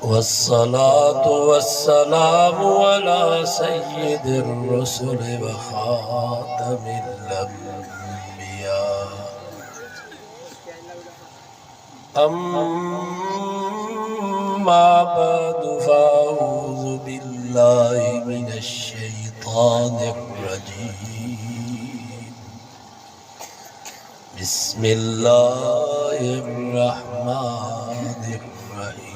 वस्सलातु वस्सलामु अला सय्यिदिर रुसुल व खातमिल अंबिया अम्मा बअदु फ़अऊज़ु बिल्लाहि मिनश शैतानिर रजीम बिस्मिल्लाहिर रहमानिर रहीम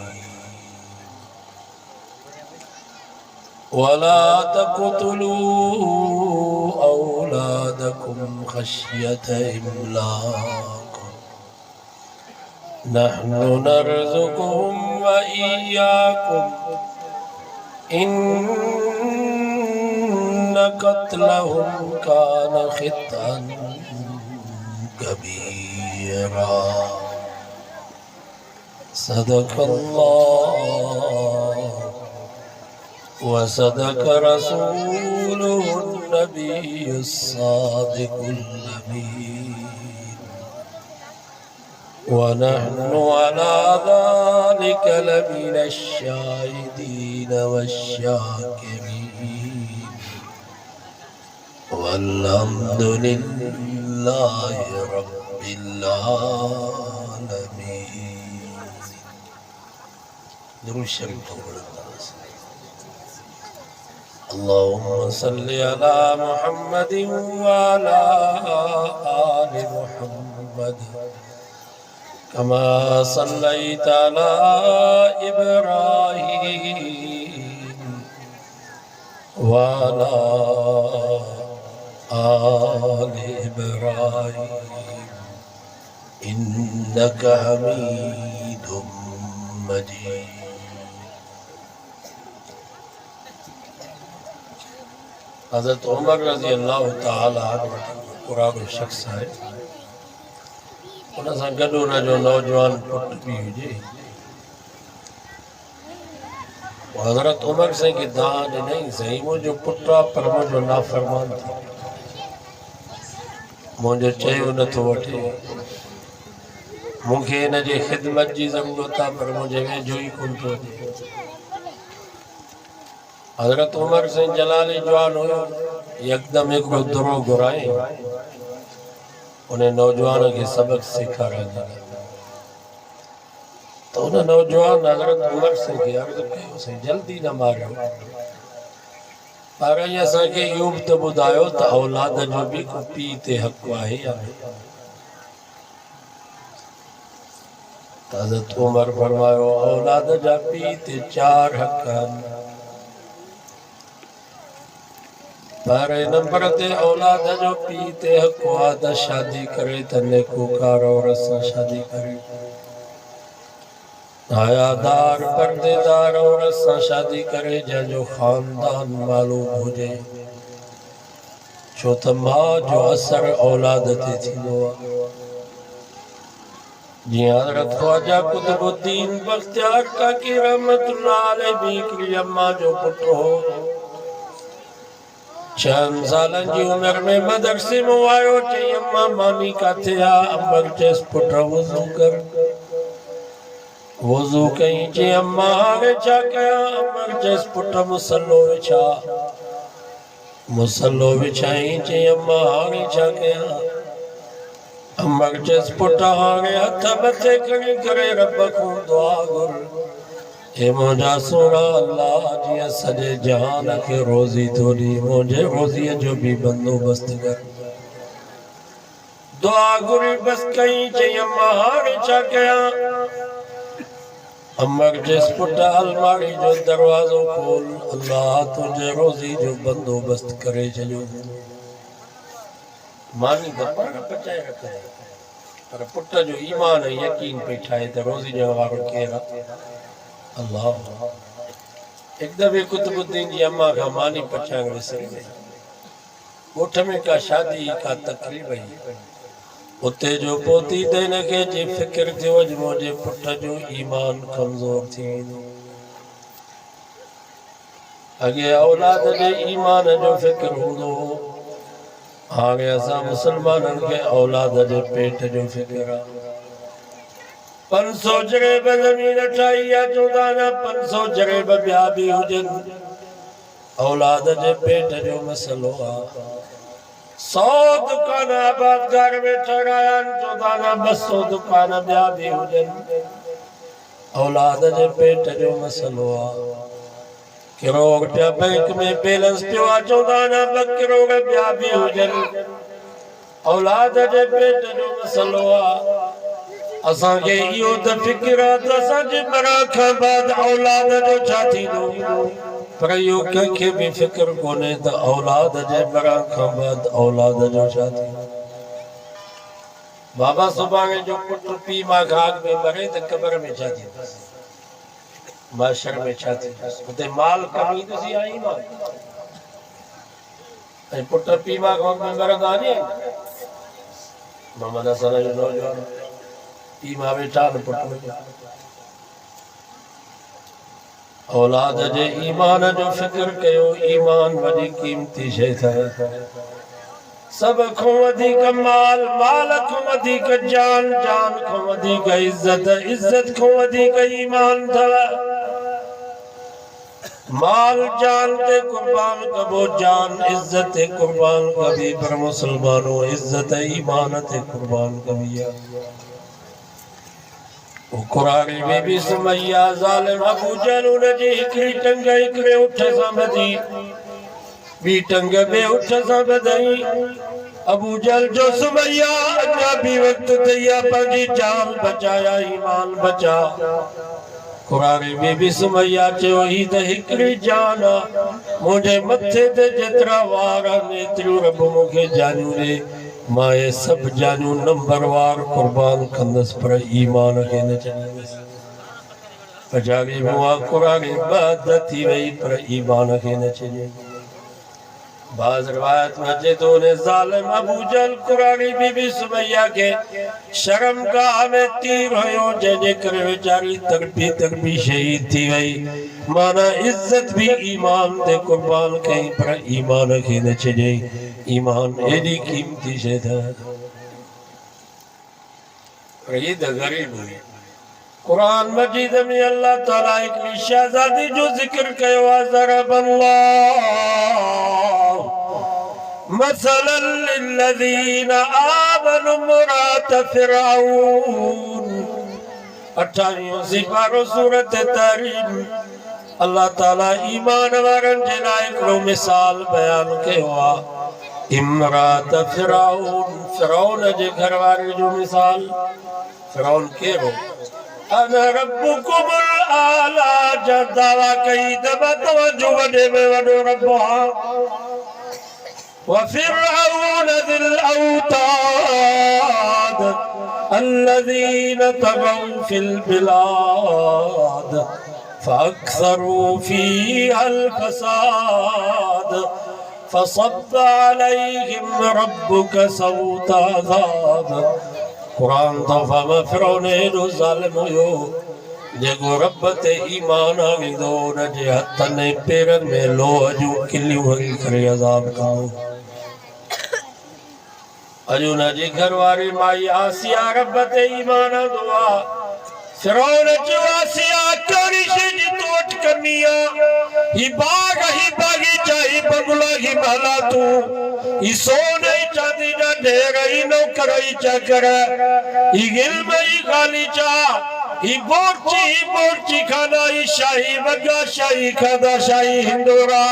वला तक़तुलू औलादकुम खश्यत इम्लाक नहनु नरज़ुकुहुम व इय्याकुम इन्न क़त्लहुम कान ख़ित्अन कबीरा सदक़ल्लाह व सदक़ रसूलुहुन नबियुस सादिक़ुल अमीन व नहनु अला ज़ालिका लमिनश शाहिदीन वश्शाकिरीन वल्हम्दुलिल्लाहि रब्बिल आलमीन। दुरूद शरीफ पढ़ो। अल्लाहुम्मा सल्लि अला मुहम्मद व अला आलि मुहम्मद कमा सल्लैता अला इब्राहीम व अला आलि इब्राहीम इन्नका हमीदुम मजीद। हज़रत उमर रज़ी अल्लाह ताला अन्हु पुरानो शख्स है। उन सां गॾु उन जो नौजवान पुट भी हुजे। हज़रत उमर से की दान नहीं सही मुझो पुट पर मुझो नाफरमान थी मुझे चयो नथो वठे मूंखे इन जी ख़िदमत जी ज़रूरत आहे पर मुझे वेझो ही कोन थो अचे। हज़रत उमर से जलाली जवान हो यकदम एक दुरो घुराए उन्हें नौजवान के सबक सिखारा तो उन नौजवान हज़रत उमर से के अर्ज़ कयो से जल्दी न मारियो पर असांखे इहो बि त ॿुधायो त औलाद जो भी को पीउ ते हक़ आहे या न। हज़रत उमर फरमायो औलाद जा पीउ ते 4 हक़ आहिनि पर नंबर ते औलाद जो पीउ ते हक़ आहे त शादी करे त नेकोकार औरत सां शादी करे हयादार पर्देदार औरत सां शादी करे जंहिंजो ख़ानदान मालूम हुजे छो त मां जो असर औलाद ते थींदो आहे। जीअं हज़रत ख्वाजा कुतुबुद्दीन बख्तियार काकी रहमतुल्लाह अलैह भी हिकिड़ी अम्मा जो पुटु हो। 6 सालनि जी उमिरि में मदरसे में आयो चई अम्मा मानी काथे आहे। अम्मा चयसि पुट वुज़ू कर। वुज़ू कई चई अम्मा हाणे छा कयां। अम्मा चयसि पुट मुसल्लो विछा। मुसल्लो विछाई चई अम्मा हाणे छा कयां। अम्मा चयसि पुट हाणे हथ मथे खणी करे रब खां दुआ घुर हे मुंहिंजा सोना अल्लाह जीअं सॼे जहान खे रोज़ी थो ॾे मुंहिंजे रोज़ीअ जो भी बंदोबस्त कर। दुआ घुरी बस कई चई अम्मा हाणे छा कयां। अम्मा चयसि पुट अलमारी जो दरवाज़ो खोल अल्लाह तुंहिंजे रोज़ी जो बंदोबस्त करे छॾियो। मानी त पाण पचाए रखे पर पुट जो ईमान यकीन पई ठाहे त रोज़ी ॾियण वारो केरु आहे अल्लाह। एक दफ़े कुतुबुद्दीन जी अम्मा का मानी पचाइण विसरी वई। ॻोठ में का शादी का तकलीफ़ हुई उते जो पोती त हिनखे जी फ़िक्र थियो अॼु मुंहिंजे पुट जो ईमान कमज़ोर थी वेंदो। अॻे औलाद जे ईमान जो फ़िक्र हूंदो हाणे असां मुसलमाननि खे औलाद जे पेट जो फ़िक्र आहे। 500 जरेब ज़मीन ठाही या चौदाना 500 जरेब ॿिया बि हुजनि औलाद जे पेट जो मसलो आहे 100 दुकान आबादगार में ठहिराया आहिनि चौदाना 200 दुकान ॿिया बि हुजनि औलाद जे पेट जो मसलो आहे करोड़ रुपया बैंक में बैलेंस पियो आहे चौदाना 2 करोड़ ॿिया बि हुजनि औलाद जे पेट जो मसलो आहे असांखे इहो त फिक्र आहे त असांजे मरण खां बाद औलाद जो छा थींदो पर इहो कंहिंखे बि फिक्र कोन्हे त औलाद जे मरण खां बाद औलाद जो छा थींदो बाबा सुभाणे जो पुटु पीउ मां घाघ में मरे त क़बर में छा थींदुसि माशर में छा थींदुसि हुते माल कमी ॾिसी आई मां ऐं पुटु पीउ मां घाघ में मरंदा नी मोहम्मद हसन जो नौजवान पीउ मां वेठा न पुटु औलाद जे ईमान जो फिक्र कयो ईमान वॾी क़ीमती शइ आहे सब खां वधीक माल माल खां वधीक जान जान खां वधीक इज्जत इज्जत खां वधीक ईमान अथव माल जान ते कुर्बान कबो जान इज्जत ते कुर्बान कबी पर मुसलमानों इज्जत ईमान ते कुर्बान कबी ओ कुरानी में भी सुमैया जालिम अबू जहल उन जी हिकड़ी टंग हिकड़े उठ सां बधी बी टंग बे उठ सां बधाई अबू जहल जो सुमैया अञा भी वक्त तैया पंहिंजी जान बचाया ईमान बचा कुरानी में भी सुमैया चयो ही त हिकड़ी जान मुझे मथे ते जेतिरा वार नेतिरियूं रब मूंखे जानियूं ॾे मां ये सब जानियूं नंबरवार कुर्बान कंदसि पर ईमान खे न छॾींदसि पजारी हुआ कुरानी बाद थी वई पर ईमान खे न छॾी बाज़ रिवायत में अचे तो ने ज़ालिम अबू जहल कुरानी बीबी सुमैया के शर्मगाह में तीर हुयो जंहिंजे करे वीचारी तड़पी शहीद थी वई माना इज्जत भी ईमान ते कुर्बान कई पर ईमान खे न छॾियई ईमान एडी कीमती शइ आहे ये त ग़रीब हुई कुरान मजीद में अल्लाह ताला एक शहजादी जो जिक्र कयो आहे ज़रबल्लाह मसलन लिल्लज़ीना आमनु इम्रात फिरऔन 28 सिपारो सूरत तहरीम अल्लाह ताला ईमान वारन जे लाइ हिकिड़ो मिसाल बयान कयो आहे इम्रात फिरऔन फिरौन जे घर वारे जो मिसाल फिरौन केरो अना रब्बुकुमुल आला जब दावा कई दबा तवज्जो वडे में वडो रब वफिरऔन ذिल औताद الذين طغوا في البلاد فأكثروا فيها الفساد فصب عليهم ربك سوط عذاب कुरान तोहफ़ा में फिरौन एॾो ज़ालिम हुयो जेको रब ते ईमान आणींदो उन जे हथनि ऐं पेरनि में लोह जूं किलियूं हणी करे अज़ाब कंदो अॼु उन जी घरवारी माई आसिया रब ते ईमान आंदो आहे फिरौन चयो आसिया कहिड़ी शइ जी तूं वटि कंदी आहे ही बाग़ ही बाग़ीचा ही बंगला ही महला तूं ही सोने चांदी जा ढेर ही नौकर ही चाकर ही इल्म ही गालीचा ही बोर्ची खाना ही शाही वगा शाही खादा शाही हिंदोरा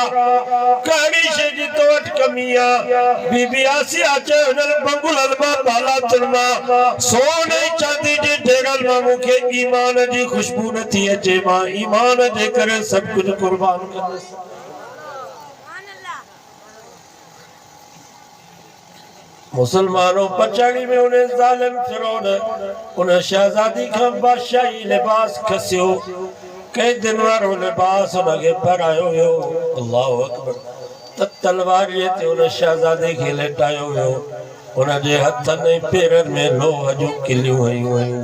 कहिड़ी शइ जी तो वटि कमी आहे बीबी आसिया चयो हुननि बंगुलनि मां बालातुनि मां सोने चांदी जे ढेरनि मां मूंखे ईमान जी खुशबू नथी अचे मां ईमान जे करे सभु कुझु कुर्बान कंदसि मुसलमानों पछाड़ी में उन्हें ज़ालिम फिरौन उन शहजादी का बादशाही लिबास खसियो कई दिन वारो लिबास उनके परायो हुयो अल्लाहु अकबर त तलवार ते उन शहजादी खे लेटायो हुयो उन जे हथनि ऐं पेरनि में लोह जूं किलियूं हयूं हुयूं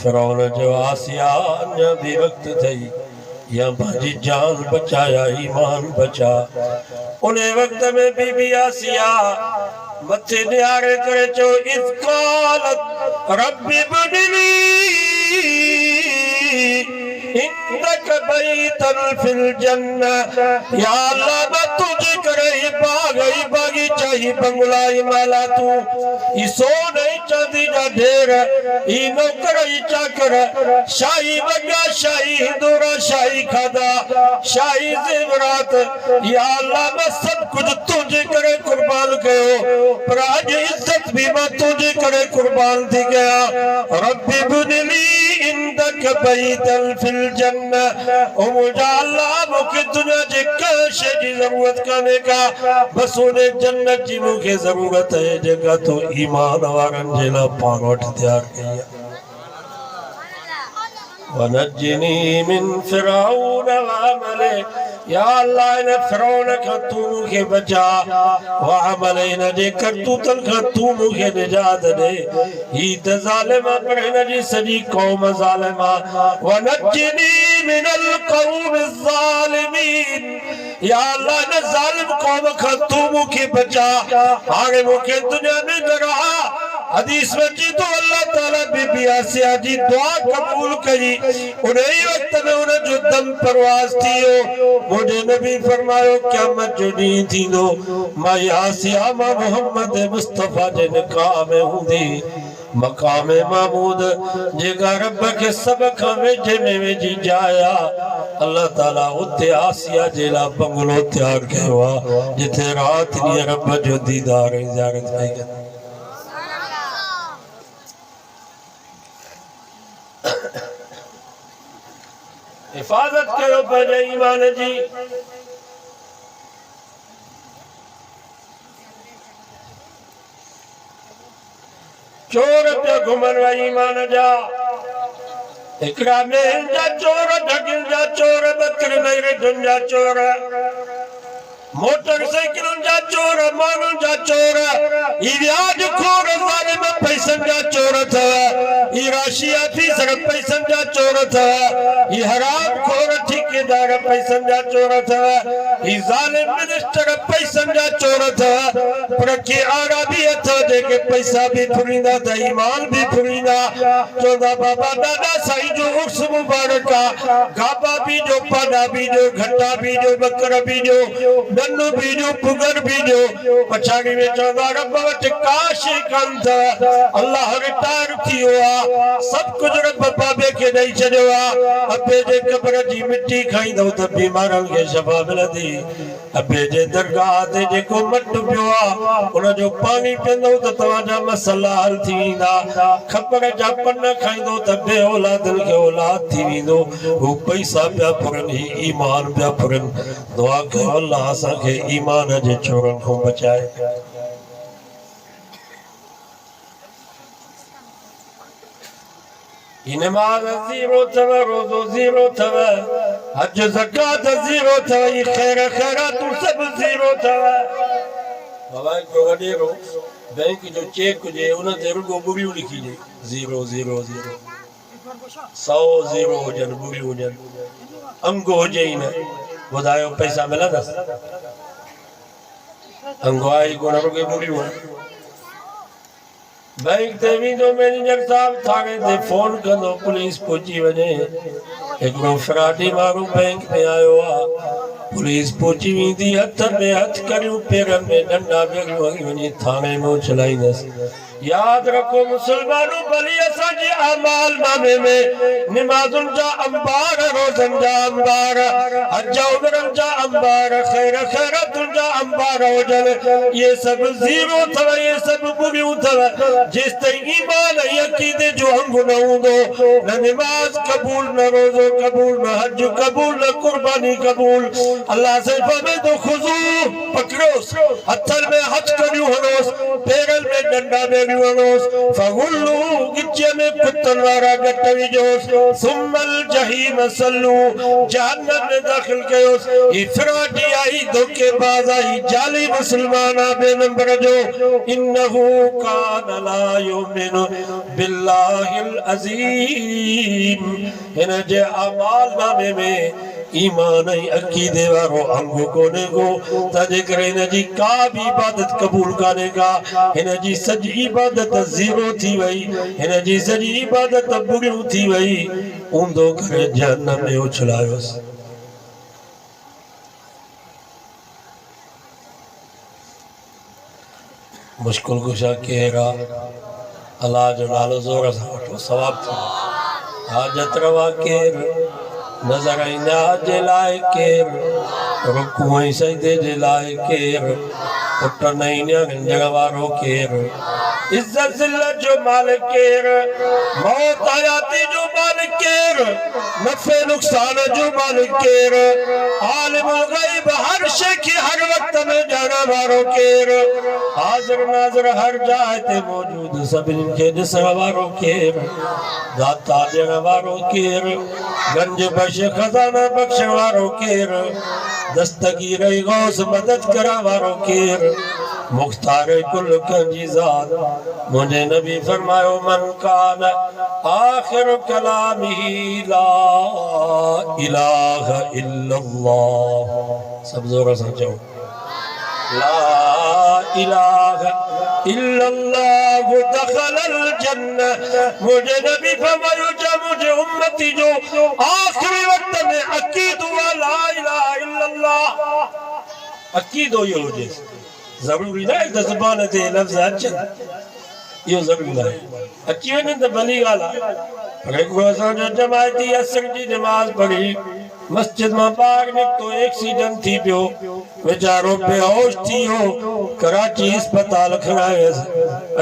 फिरौन जो आसिया अञा बि वक्त थई या पंहिंजी जान बचाया ईमान बचा उन वक्त में बीबी आसिया मथे निहारे करे चयो इज़ क़ालत रब्बी इब्नी इंदक बैतन फिल जन्नह, या अल्लाह मैं तुझे करे बागीचा ही बंगला ही माला तू ई सोने चांदी जा ढेर ई नौकर ही चाकर शाही बगा शाही हिंदूरा शाही खादा शाही जेवरात, या अल्लाह मैं सब कुछ तुझे करे कुर्बान कयो, पर आज इज्जत भी मैं तुझे करे कुर्बान थी गया। रब्बी बुनली इंदक बैतन फिल जन्नह, ओ मुझा अल्लाह मुखे दुनिया जे कशे जी जरूरत काने का, बस उन्हें जन्नत जी मुखे जरूरत है जगह तो ईमान वारन जेला पागोट तैयार किया। वनज्जिनी मिन फिरौन वअमले, या अल्लाह इन फिरौन का तू मुखे बचा, वअमले इन जे करतूतन का तू मुखे निजात दे, ही त ज़ालिमा पर इन जी सजी कौम ज़ालिमा। वनज्जिनी मिनल कौम ज़ालिमीन, या अल्लाह इन ज़ालिम कौम का तू मुखे बचा, हाणे मुखे दुनिया में न रहा। हदीस में जी तो अल्लाह ताला बीबी आसिया जी दुआ कबूल करी, उन्हीं वक्त में उन्हें जो दम परवास थियो, मुझे नबी फरमायो क़यामत जो ॾींहुं थींदो, मां आसिया मां मोहम्मद मुस्तफा जे निकाह में हूंदी, मकाम महमूद जेका रब के सब खां वेझे में वेझी जाया, अल्लाह ताला उते आसिया जे लाइ बंगलो तैयार कयो आहे, जिथे रात ॾींहुं रब जो दीदार ऐं ज़ियारत कई करे। हिफाजत करो पंहिंजे ईमान जी। चोर पे घुमन वा ईमान जा, हिकड़ा मेहन जा चोर, ढगिन जा चोर, बकरी मेरठन जा चोर, मोटरसाइकिल जा चोर, माण्हुनि जा चोर, ई व्याज खोर ज़ालिम पैसनि जा चोर अथव, ई राशि ऑफिसर पैसनि जा चोर अथव, ई हराम खोर ठेकेदार पैसनि जा चोर अथव, ई ज़ालिम मिनिस्टर पैसनि जा चोर अथव, पर के आरा भी अथव जेके पैसा भी फुरींदा त ईमान भी फुरींदा। चवंदा बाबा दादा साईं जो उर्स मुबारक आहे, गाबा बीजो, पाडा बीजो, घटा बीजो, बकर बीजो, नन्नु बीजो, पुगर बीजो, पछाड़ी में चवंदा रब वटि काश कंद, अल्लाह रिटायर थी हुआ, सब कुछ रब बाबे के ॾेई छॾियो आहे। अबे जे कब्र जी मिट्टी खाईंदो त बीमारनि खे शफ़ा मिलंदी, अबे जे दरगाह ते जेको मट पियो आहे उन जो पानी पीअंदो त तव्हांजा मसला हल थी वेंदा, खबर जा पन खाईंदो त बे औलादनि खे औलाद थी वेंदो, हू पैसा पिया फुरनि, ईमान पिया फुरनि। दुआ कयो अल्लाह असांखे ईमान जे चोरनि खां बचाए। नमाज ज़ीरो थव, रोज़ो ज़ीरो थव, हज ज़कात ज़ीरो थव, ये खैर खैरातूं सब ज़ीरो थव। बाबा हिकिड़ो वॾेरो बैंक जो चेक हुजे उन ते रुॻो ॿुड़ियूं लिखी ॾे, ज़ीरो ज़ीरो ज़ीरो, 100 ज़ीरो हुजनि, ॿुड़ियूं हुजनि, अंग हुजे ई न, ॿुधायो पैसा मिलंदसि? अंग आहे कोन, रुॻो ॿुड़ियूं आहिनि। बैंक ते वेंदो मैनेजर साहब थाणे ते फोन कंदो, पुलिस पहुची वञे, हिकिड़ो फ्रॉडी माण्हू बैंक में आयो आहे, पुलिस पहुची वेंदी, हथ में हथ करियूं, पेरनि में डंडा बेड़ियूं हली वञी थाणे में चलाईंदसि। याद रखो मुसलमानों, भली असांजे अमाल नामे में नमाज़ुनि जा अंबार, रोज़नि जा अंबार, हज उमरनि जा अंबार, खैर खैरातुनि जा अंबार हुजनि, ये सब ज़ीरो अथव, ये सब ॿुड़ियूं अथव। जेसि ताईं ईमान ऐं अक़ीदे जो अंग न हूंदो, न नमाज़ क़बूल, न रोज़ो क़बूल, न हज क़बूल, न कुर्बानी क़बूल। अल्लाह से फरमाए खुज़ू, पकड़ोसि, हथनि में हथ करियूं हणोसि, पेरनि में डंडा बेड़ियूं हणोसि, फगुल्लू, गिचे में कुतनि वारा गट विझोसि, सुम्मल जहीम सल्लू, जहन्नम में दाख़िल कयोसि। ही फ्रॉडी आई, धोखेबाज़ आई, जाली मुसलमान आ बे नंबर जो, इन्नहू कान ला युमिनु बिल्लाहिल अज़ीम। हिन जे अमाल नामे में ईमान ऐं अक़ीदे वारो अंग कोन्हे को तंहिंजे करे हिन जी का बि इबादत क़बूल कान्हे का हिन जी सॼी इबादत ज़ीरो थी वई हिन जी सॼी इबादत बुरियूं थी वई ऊंधो करे जहन्नम में उछलायोसि मुश्किल कुशा केरु आहे अलाह जो नालो ज़ोर सां वठो सवाब थो हाजत रवा केरु नज़र ईंदा जे लाइ केरु रुकू ऐं सजदे जे लाइ केरु पुट न ईंदड़ वारो केरु इज़्ज़त ज़िल्लत जो मालिक केरु मौत हयाती जो मालिक केरु नफ़े नुक़सान जो मालिक केरु आलिमुल ग़ैब हर शइ खे हर वक़्त में ॼाणण वारो केरु हाज़िर नाज़िर हर जाइ ते मौजूद सभिनी खे ॾिसण वारो केरु दाता ॾियण वारो केरु गंज बख़्श खज़ाना बख़्शण वारो केरु दस्तगीर गौस मदद करण वारो केरु मुख्तार कुल कंजी ज़ात मुझे नबी फरमायो मन कान आखिर कलामी ला इलाहा इल्लल्लाह सब जोर से चओ ला इलाहा इल्लल्लाह दखलल जन्नह मुझे नबी फरमायो जा मुझे उम्मती जो आखिरी वक्त में अकीदो ला इलाहा इल्लल्लाह अकीदो यो हुजे ज़रूरी न है ज़बान ते लफ़्ज़ अचनि इहो ज़रूरी न आहे अची वञनि त भली ॻाल्हि आहे पर हिकिड़ो असांजो जमायती असर जी नमाज़ पढ़ी मस्जिद में बाहर निकतो एक्सीडेंट थी पियो बेचारो बेहोश थी वियो कराची अस्पताल खणायसि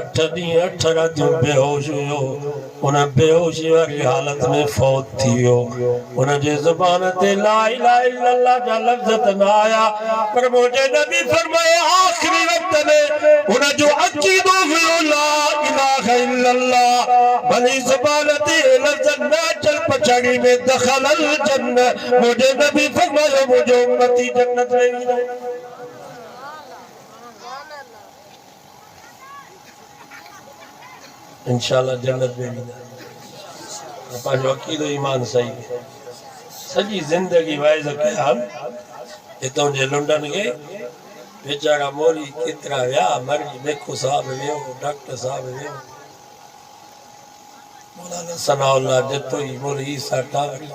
8 ॾींहं 8 रातियूं बेहोश हुयो उन बेहोशी वारी हालत में फौत थी वियो उन जे ज़ुबान ते ला इलाहा इल्लल्लाह जा लफ़्ज़ त न आया पर मुझे नबी फरमाया आखिरी वक्त में उन जो अक़ीदो हुयो ला इलाहा इल्लल्लाह भली ज़ुबान ते लफ़्ज़ न चल पछाड़ी में दखलल जन्नत मुझे नबी फरमाया मुझे उम्मती जन्नत में वेंदा इंशाअल्लाह जन्नत में वेंदा पंहिंजो अक़ीदो ईमान सही सॼी ज़िंदगी वाइज़ कया हितां जे लुंडन खे बेचारा मोरी केतिरा विया मरी मेखो साहब वियो डॉक्टर साहब वियो मौलाना सनाउल्लाह जतोई मोरी ईसा टावरी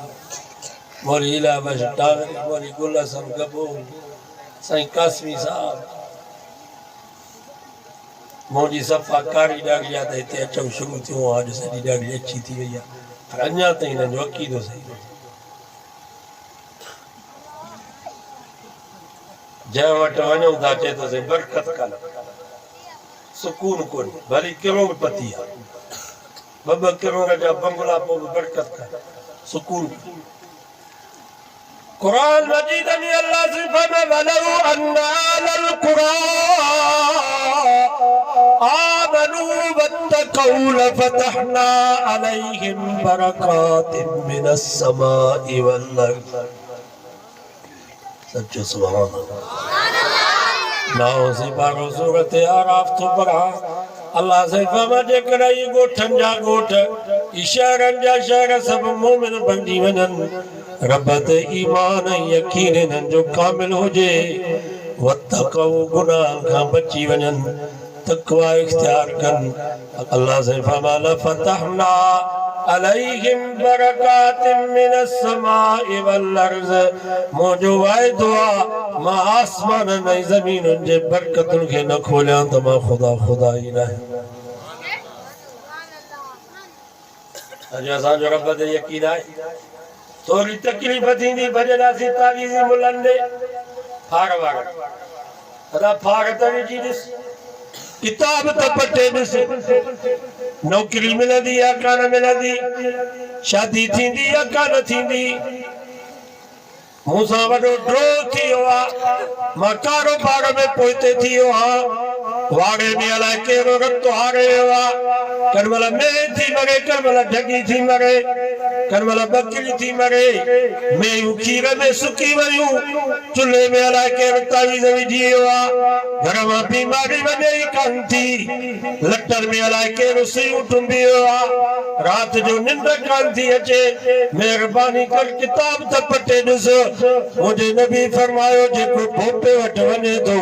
मोरी इलाबश टावरी मोरी गुल हसन गबूल साईं कासमी साहब मोजी सफ़ा कारी ॾाढी आहे त हिते अचणु शुरू थियो आहे अॼु सॼी ॾाढी अची थी वई आहे पर अञा ताईं हिननि जो अक़ीदो सही जंहिं वटि वञूं था चए थो साईं बरकत कान्हे सुकून कोन्हे भली करोड़पति आहे ॿ करोड़ जा बंगला पोइ बि बरकत कान्हे सुकून कुरान मजीद में अल्लाह से फरमाया वलौ अन्ना अल कुरान आमनू वत्तकौ लफतहना अलैहिम बरकातिन मिनस समाई वल अर्द सच्चो सुभान अल्लाह नाओ से बारो सूरत आराफ तो पढ़ा अल्लाह से फरमा जेकर ई गोठन जा गोठ इशारन जा शहर सब मोमिन बंदी वनन रब ते ईमान यकीन इन्हनि जो कामिल हुजे वत्तक़ौ गुनाह खां बची वञनि तक़वा इख्तियार कनि अल्लाह से फरमा लफतहना अलैहिम बरकातिन मिनस समाई वल अर्ज़ मुंहिंजो वाइदो आहे मां आसमान ऐं ज़मीनुनि जे बरकतुनि खे न खोलियां त मां ख़ुदा ई न आहियां अॼु असांजो रब ते यकीन आहे थोड़ी तकलीफ़ थींदी भॼंदासीं तावीज़ी मुलनि ॾे फार वार अदा फार त विझी ॾिस किताब त पटे ॾिस नौकरी मिलंदी या कान मिलंदी शादी थींदी या कान थींदी मूंसां वॾो ड्रो थी वियो आहे मां कारोबार में पोइते थी वियो आहियां वाड़े में अलाए कहिड़ो रतो हारे वियो आहे कंहिं महिल में थी मरे कंहिं महिल ढगी थी मरे कनमल बकरी थी मरे मैं खीर में सुकी वयू चुल्हे में अलाए के तावीज़ विझी हुआ घर में बीमारी वने कान थी लट्टर में अलाए के रुसियूं टुंबी हुआ रात जो निंद कान थी अचे मेहरबानी कर किताब त पटे ॾिस मुझे नबी फरमायो जेको भोपे वट वने तो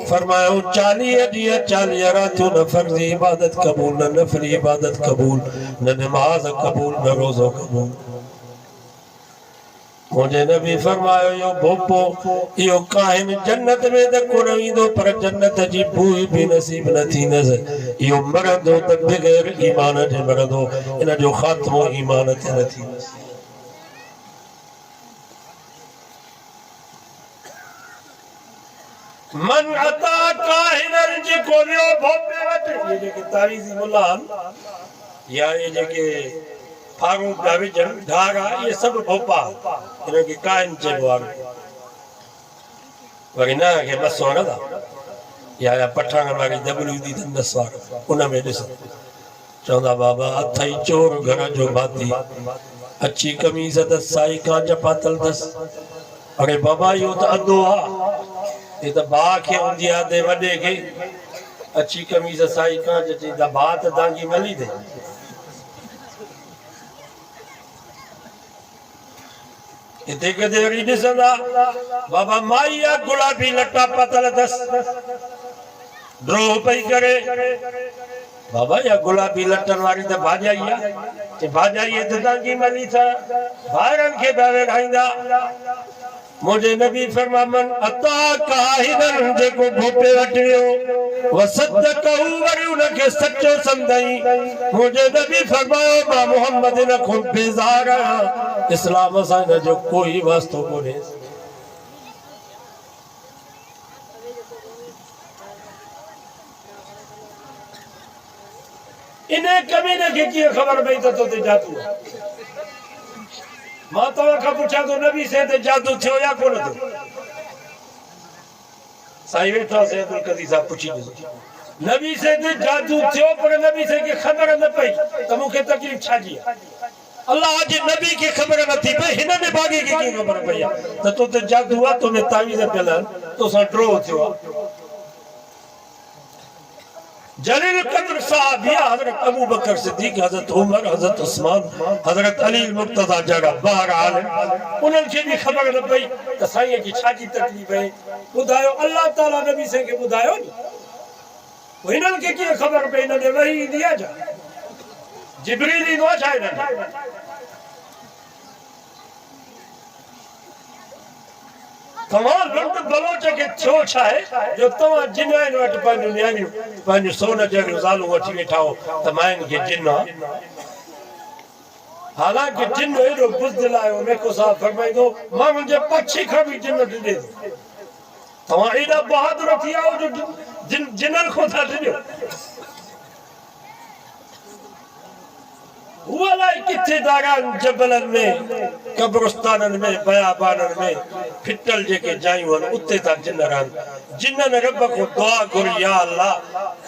फरमायो 40 ॾींहं 40 रातूं न फर्ज़ी इबादत कबूल न नफली इबादत कबूल न नमाज कबूल न रोज़ो कबूल मुझे नबी फरमायो यो भोपो यो काहिन जन्नत में त कोन ईंदो पर जन्नत जी बूई भी नसीब न थींदस यो मरंदो त बगैर ईमान जे मरंदो इन जो खात्मो ईमान ते न थींदस मन अता काहिनन जी को वियो भोपे वट ये जेके तावीज़ी मुल्ला या ये जेके फारू दाविजन धारा ये सब भोपा इनके काहिन चइबो आहे वरी न के मसो न था या पठान वारी दबली दी दसवार उन में ॾिस चवंदा बाबा अथई चोर घर जो भाती अच्छी कमीज त साई कांच पातल दस अरे बाबा यो त अदो आ ये तो बा के हुंदी आ दे वडे के अच्छी कमीज साई कांच जी दा बात दांगी मली दे इते के देरी दिसंदा बाबा माईया गुलाबी लट्टा पतल दस ड्रो पई करे बाबा या गुलाबी लट्टन वाली त भाजाई आ ते भाजाई त दांगी मली था बारन के बावे ढाईंदा मुझे नबी फरमा मन अता काहिनन जेको भोपे वट वियो वसदकहु वरी उनके सच्चो समझई मुझे नबी फरमायो मां मोहम्मद न को बेज़ार इस्लाम सां न जो कोई वास्तो कोन्हे इने कमीने के की खबर पई त तो जातू मां तो का पूछा तो नबी से ते जादू थियो या कोन थियो साईं वेठा से अब्दुल कदी साहब पूछी नबी से ते जादू थियो पर नबी से के खबर न पई त मुके तकलीफ छा जी अल्लाह जे नबी के खबर न थी पे हिन ने बागी के की खबर पई त तो ते जादू आ तो ने तावीज़ पेला तो सा ड्रो थियो जलील कद्र साहब या हजरत अबू बकर सिद्दीक हजरत उमर हजरत उस्मान हजरत अली मुर्तजा जड़ा बाहर आले उनन के भी खबर न पई त साईं की छाजी तकलीफ है बुधायो अल्लाह ताला नबी से के बुधायो इनन के की खबर पे न वही दिया जा जिब्रील नो चाहे न तमाम लुट बलोच के छो छाए जो तवा जिनाइन वट पंज न्याणी पंज सोन जग जालू वठी वेठा हो त माइन के जिन्ना हालांकि जिन एडो बुज़दिल आयो मेको साहब फरमाई दो मां मुझे पक्षी खबी जिन दे तवा एडा बहादुर थी आओ जो जिनन को था दियो वालाई किथे दारान जबलन में कब्रिस्तानन में बयाबानन में फिटल जेके जायूं हन उते ता जिन रहन जिनन रब को दुआ गुर या अल्लाह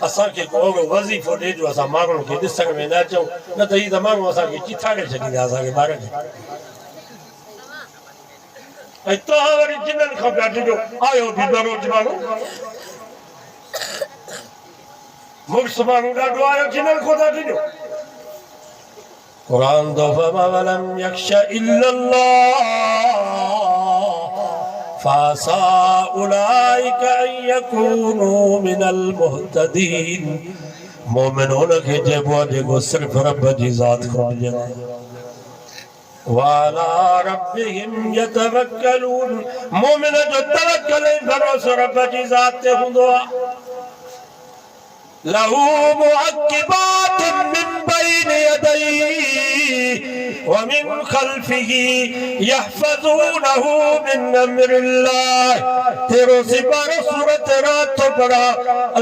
असा के को वजीफो दे जो असा मांगण के दिसण में ना चो न त ई त मांगो असा के चिथाड़े छडींदा असा के बारे ऐ तो वरी जिनन खा बैठो आयो भी बरोज मांगो मुक्स मांगो डाडो आयो जिनन को दा दियो कुरान दो फमा वलम यख्शा इल्लल्लाह फासा उलाइका यकूनु मिनल मुहतदीन मोमिनों के जेबो जेको सिर्फ रब जी जात को वाला रब्बिहिम यतवक्कलून मोमिन जो तवक्कल भरोसा रब जी जात ते हुंदो लहू मुअक्किबातुन मिन बैन यदैहि व मिन खल्फिही यहफज़ूनहु मिन अम्रिल्लाह तेरो सिपारो सूरत रात पड़ा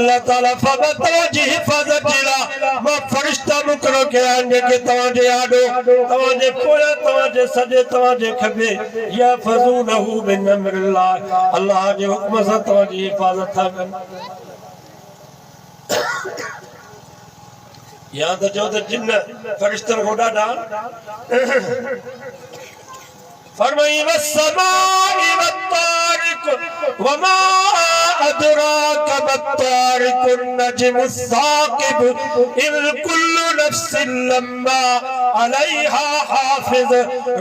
अल्लाह ताला फबतवजी हिफाजत जिला मां फरिश्ता मुकरो के आने के तवाजे आडो तवाजे पोया तवाजे सजे तवाजे खबे यहफज़ूनहु मिन अम्रिल्लाह अल्लाह जे हुक्म से तवाजी हिफाजत था या तो जो तो जिन्न फरिश्तन को ॾाढा फरमाई वस्समाइ वत्तारिक वमा अदराक वत्तारिकुन नजमुस साकिब इन कुल्लु नफ्सिन लम्मा अलैहा हाफिज।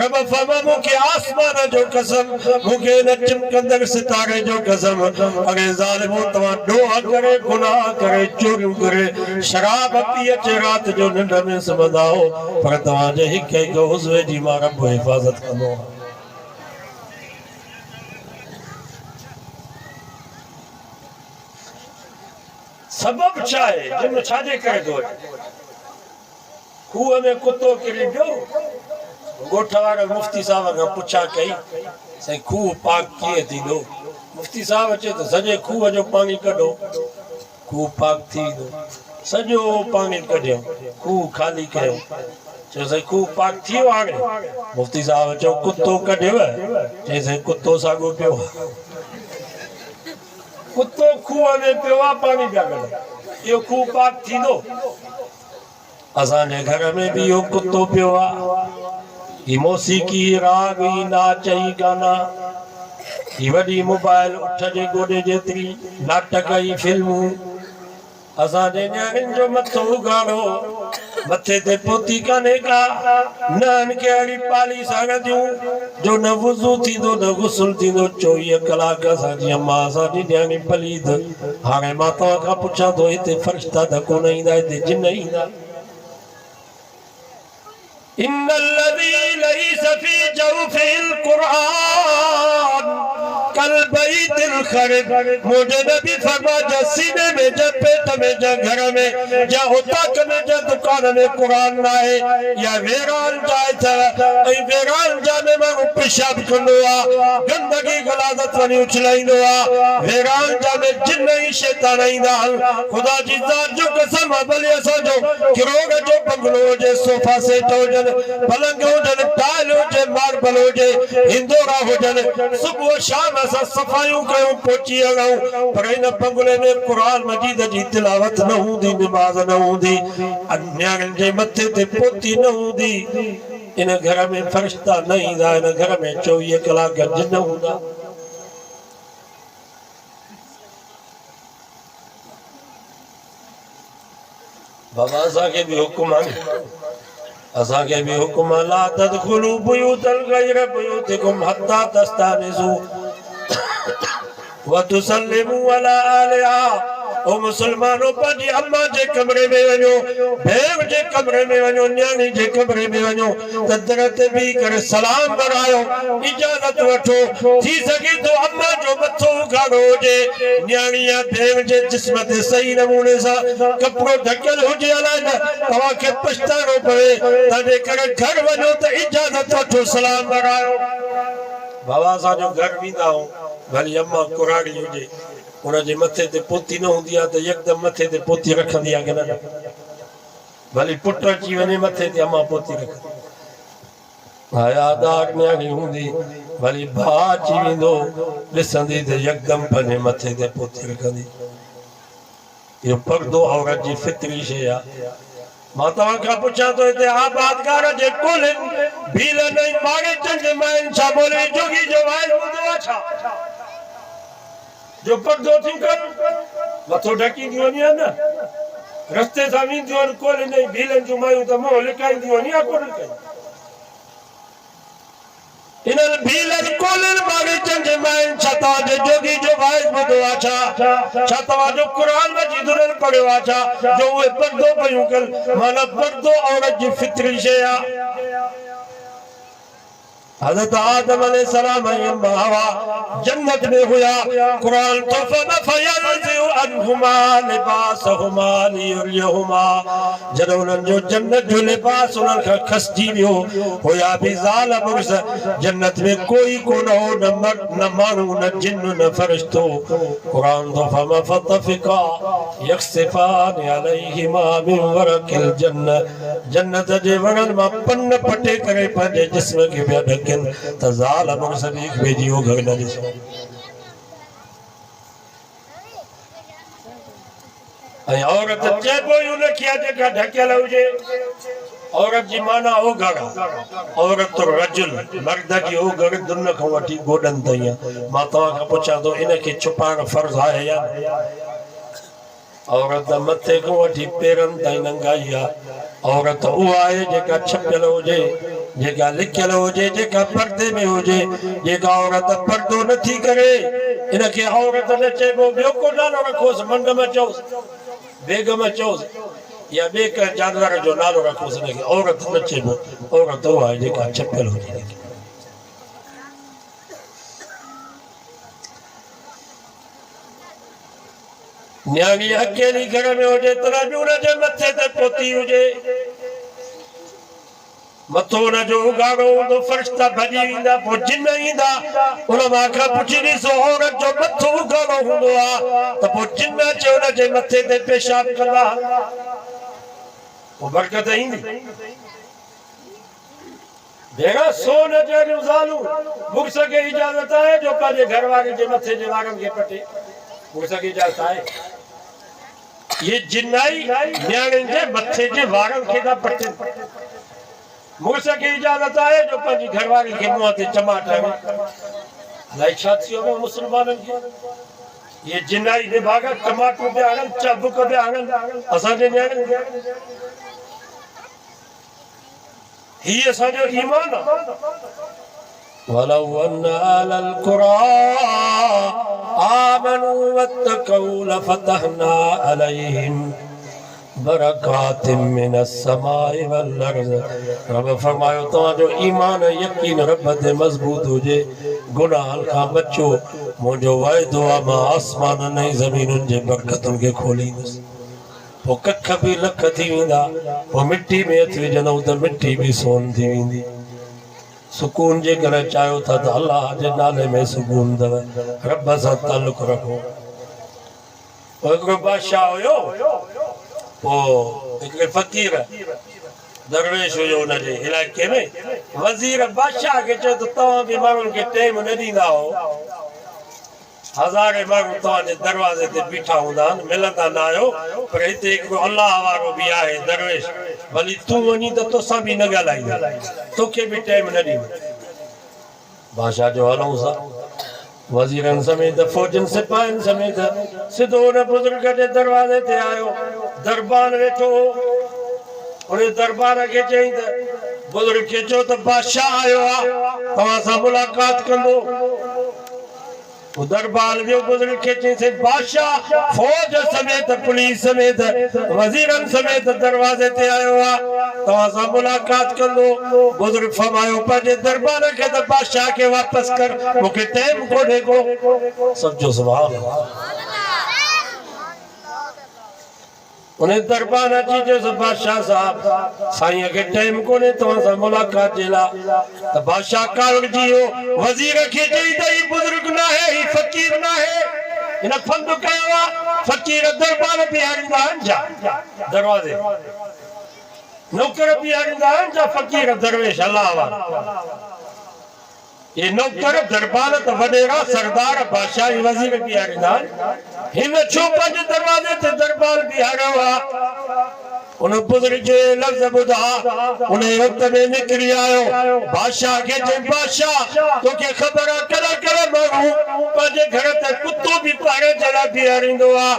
रब फरमा मुके आसमान जो कसम, मुके नजम कंदर सितारे जो कसम, अगर जालिमो तवा दुआ करे, गुनाह करे, चोरी करे, शराब पी अचे रात जो निंड में सुम्हंदा हो, पर तवा जे हिक हिक उज़्व जी मां रब हिफाज़त कंदो। सबब चाहे जिन छाजे करे दो खूह में कुत्तो किरी पियो, गोठ वारे मुफ्ती साहब खां पुछा कई साईं खूह पाक कीअं थींदो? मुफ्ती साहब अचे तो सॼे खूह जो पानी कढो, खूह पाक थी वेंदो। सॼो पानी कढियो, खूह खाली कयो, चयो साईं खूह पाक थी वियो हाणे? मुफ्ती साहब चयो कुत्तो कढियव? चई साईं कुत्तो साॻियो पियो, कुत्तो खूह में पियो आहे, पानी पिया कढे, इहो खूह पाक थींदो? असांजे घर में भी इहो कुत्तो पियो आहे। मौसीकी राग ई नाच ई गाना, ही वॾी मोबाइल उठ जे गोॾे जेतिरी, नाटक ई फिल्मूं, असांजे न्याणियुनि जो मथो उघाड़ो, मथे ते पोती कान्हे का, न हिनखे अहिड़ी पाली सघंदियूं जो न वुज़ू थींदो न गुस्ल थींदो। 24 कलाक असांजी अम्मा असांजी न्याणी पलीद। हाणे मां तव्हां खां पुछां थो, हिते फरिश्ता त कोन ईंदा, हिते जिन ईंदा? इन्नल्लज़ी लैस फी जौफिल कुरआन कल बैतिल खरब। मुझे नबी फरमाया सीने में जा, पेट में जा, घर में जा, उताक में जा, दुकान में कुरान ना है या वेरान जाए था, ऐ वेरान जाने में पेशाब कंदो आ, गंदगी गलादत वनी उछलाइंदो आ, वेरान जाने जिन ही शैतान ईंदा। खुदा जी ज़ात जो कसम भले असां जो किरोग जो बंगलो जे, सोफा सेट हुजन, पलंग हुजन, टाइल हुजे, मार्बल हुजे, हिंदोरा हुजन, सुबह शाम असां सफ़ाइयूं कयूं, पोची हलाऊं, पर इन बंगले में कुरान मजीद जी तिलावत न हूंदी, नमाज न हूंदी, न्याणियुनि जे मथे ते पोती न हूंदी, इन घर में फरिश्ता न ईंदा, इन घर में 24 कलाक जिन हूंदा। बाबा असांखे बि हुकुम आहे, असांखे बि हुकुम आहे, ला तदखुलू बुयूतन गैर बुयूतिकुम हत्ता तस्तानिसू व तुसल्लिमू अला आलिहा। ओ मुसलमानों, पंहिंजी अम्मा जे कमरे में वञो, भेण जे कमरे में वञो, न्याणी जे कमरे में वञो, त दर ते बीही करे सलाम करायो, इजाज़त वठो। थी सघे तो अम्मा जो मथो उघाड़ो हुजे, न्याणी या भेण जे जिस्म ते सही नमूने सां कपिड़ो ढकियल हुजे, अलाए न तव्हांखे पछतानो पवे, तंहिंजे करे घर वञो त इजाज़त वठो, सलाम करायो। बाबा असांजो घर वेंदा आहियूं, भली अम्मा कुराड़ी हुजे, उनजे मथे ते पोती न हूंदी आहे त यकदम मथे ते पोती रखंदी आहे कि न? भली पुट अची वञे मथे ते अम्मा पोती रखंदी, हयादार न्याणी हूंदी, भली भाउ अची वेंदो ॾिसंदी त यकदम पंहिंजे मथे ते पोती रखंदी। इहो पर्दो औरत जी फितरी शइ आहे। मां तव्हां खां पुछां थो, हिते आबादगार जे कोलनि भीलनि ऐं मारेचनि जे माइनि छा बोले जोगी जो वाइल हूंदो आहे छा? जो पर्दो थी कर मथो ढकींदियूं वञनि न, रस्ते सां वेंदियूं आहिनि कोलनि ऐं भीलनि जूं मायूं त मुंहुं लिकाईंदियूं वञनि, या कोन लिकाईंदियूं? इन्हनि भीलनि कोलनि मारेचनि जे माइनि छा तव्हांजे जोगी जो वाइल ॿुधो आहे छा? छा तव्हांजो क़ुरान मजीद पढ़ियो आहे छा जो उहे पर्दो पियूं कनि? माना पर्दो औरत जी फितरी शइ आहे। हज़रत आदम अलैहिस्सलाम ऐं अम्मा हवा जन्नत में हुया, कुरान तो फयनज़िउ अन्हुमा लिबासहुमा लियुरियहुमा, जॾहिं उन्हनि जो जन्नत जो लिबास उन्हनि खां खसिजी वियो, हुया बि ज़ाल मुर्स, जन्नत में कोई कोन हो, न मर्द न माण्हू न जिन न फरिश्तो। कुरान तो फतफ़िका यख्सिफान अलैहिमा मिन वरक़िल जन्नत, जन्नत जे वणनि मां पन पटे करे पंहिंजे जिस्म खे पिया ढकनि, त ज़ाल मुर्स एक ॿिए जी ओघ न ॾिसो। ऐं औरत चइबो ई उनखे आहे जेका ढकियल हुजे। औरत जी माना ओघड़, औरत रजुल मर्द जी ओघड़ दुन खां वठी गोॾनि ताईं। मां तव्हां खां पुछां थो इनखे छुपाइण फर्ज़ आहे या न? औरत मथे खां वठी पेरनि ताईं नंगाई आहे। औरत उहा आहे जेका छपियल हुजे, जेका लिखियल हुजे, जेका पर्दे में हुजे। जेका औरत पर्दो नथी करे इनखे औरत न चइबो। ॿियो को नालो रखोसि, मंड में चओसि, बेगम चओसि, या ॿिए कंहिं जानवर जो नालो रखोसि, इनखे औरत न चइबो। औरत उहा आहे जेका छपियल हुजे। न्याणी अकेली घर में हुजे तॾहिं बि उनजे मथे ते पोती हुजे। मथो हुनजो उघाड़ो हूंदो, फरिश्ता भॼी वेंदा, पोइ जिन ईंदा उन मां खां पुछी ॾिसो औरत जो मथो उघाड़ो हूंदो आहे त पोइ जिन अचे हुनजे मथे ते पेशाब कंदा, पोइ बरकत ईंदी। भेण सोन जहिड़ियूं ज़ालूं, मुड़ुस खे इजाज़त आहे जो पंहिंजे घर वारे जे मथे जे वारनि खे पटे? मुड़ुस खे इजाज़त आहे? ये जिन्नाई न्याणियुनि जे मथे जे वारनि खे था पटे। मुड़ुस खे इजाज़त आहे जो पंहिंजी घरवारी खे मुंहं ते चमाट हणे? अलाए छा थी वियो मुस्लमाननि खे? ये जिन्नाई विभाग टमाटो पिया हणनि, चाबुक पिया हणनि असांजे न्याणियुनि खे। ही असांजो ईमान आहे। वलौ अन्न अहलल क़ुरा आमनू वत्तक़ू लफ़तहना अलैहिम बरकातिम मिनस समाई वल अर्ज़। रब फरमायो तव्हांजो ईमान यकीन रब ते मज़बूत हुजे, गुनाहनि खां बचो, मुंहिंजो वाइदो आहे मां आसमाननि ऐं ज़मीनुनि जे बरकतुनि खे खोलींदुसि। पोइ कख बि लख थी वेंदा, पोइ मिटी में हथ विझंदव त मिटी बि सोन थी वेंदी। सुकून जे करे चाहियो था त अलाह जे नाले में सुकून अथव, रब सां तालुक रखो। पोइ हिकिड़ो बादशाह हुयो, पोइ हिकिड़े फ़क़ीर दरवेश हुयो हुनजे इलाइक़े में। वज़ीर बादशाह खे चयो त तव्हां बि माण्हुनि खे टाइम न ॾींदा हो, हज़ारे माण्हू तव्हांजे दरवाज़े ते बीठा हूंदा आहिनि, मिलंदा न आहियो, पर हिते हिकिड़ो अलाह वारो बि आहे दरवेश, भली तूं वञी त तोसां बि न ॻाल्हाईंदा, तोखे बि टाइम न ॾींदो। बादशाह जो हलूं सा वज़ीरनि समेत फ़ौजनि सिपाहियुनि समेत सिधो हुन बुज़ुर्ग जे दरवाज़े ते आयो। दरबान वेठो हो, उन दरबार खे चई त बुज़ुर्ग खे चयो त बादशाह आयो आहे, तव्हां सां मुलाक़ात कंदो। दरबार वियो, बुजुर्ग खे चई बादशाह फौज समेत पुलिस समेत वज़ीरनि समेत दरवाज़े ते आयो आहे, तव्हां सां मुलाक़ात कंदो। बुजुर्ग फरमायो पंहिंजे दरबार खे त बादशाह खे वापसि कर, मूंखे टाइम कोन्हे को। समझो सुभान अल्लाह। उन दरबार अची चयोसि बादशाह साहब साईं खे टाइम कोन्हे तव्हां सां मुलाक़ात जे लाइ। त बादशाह कावड़जी वियो, वज़ीर खे चई त ही बुजुर्ग न आहे, ही फ़क़ीर न आहे, हिन फंद कयो आहे। फ़क़ीर दरबार बीहारींदा आहिनि छा दरवाज़े? नौकर बीहारींदा आहिनि छा फ़क़ीर दरवेश अलाह वारा? ये नौकर दरबार त वॾेरा सरदार बादशाह वज़ीर बीहारींदा आहिनि, हिन छो पंहिंजे दरवाज़े ते दरबार बीहारियो आहे? उन बुजुर्ग जो लफ़्ज़ ॿुधा, उन वक़्त में निकिरी आयो। बादशाह खे चई बादशाह तोखे ख़बर आहे कॾहिं कॾहिं माण्हू पंहिंजे घर ते कुतो बि पाड़े जे लाइ बीहारींदो आहे,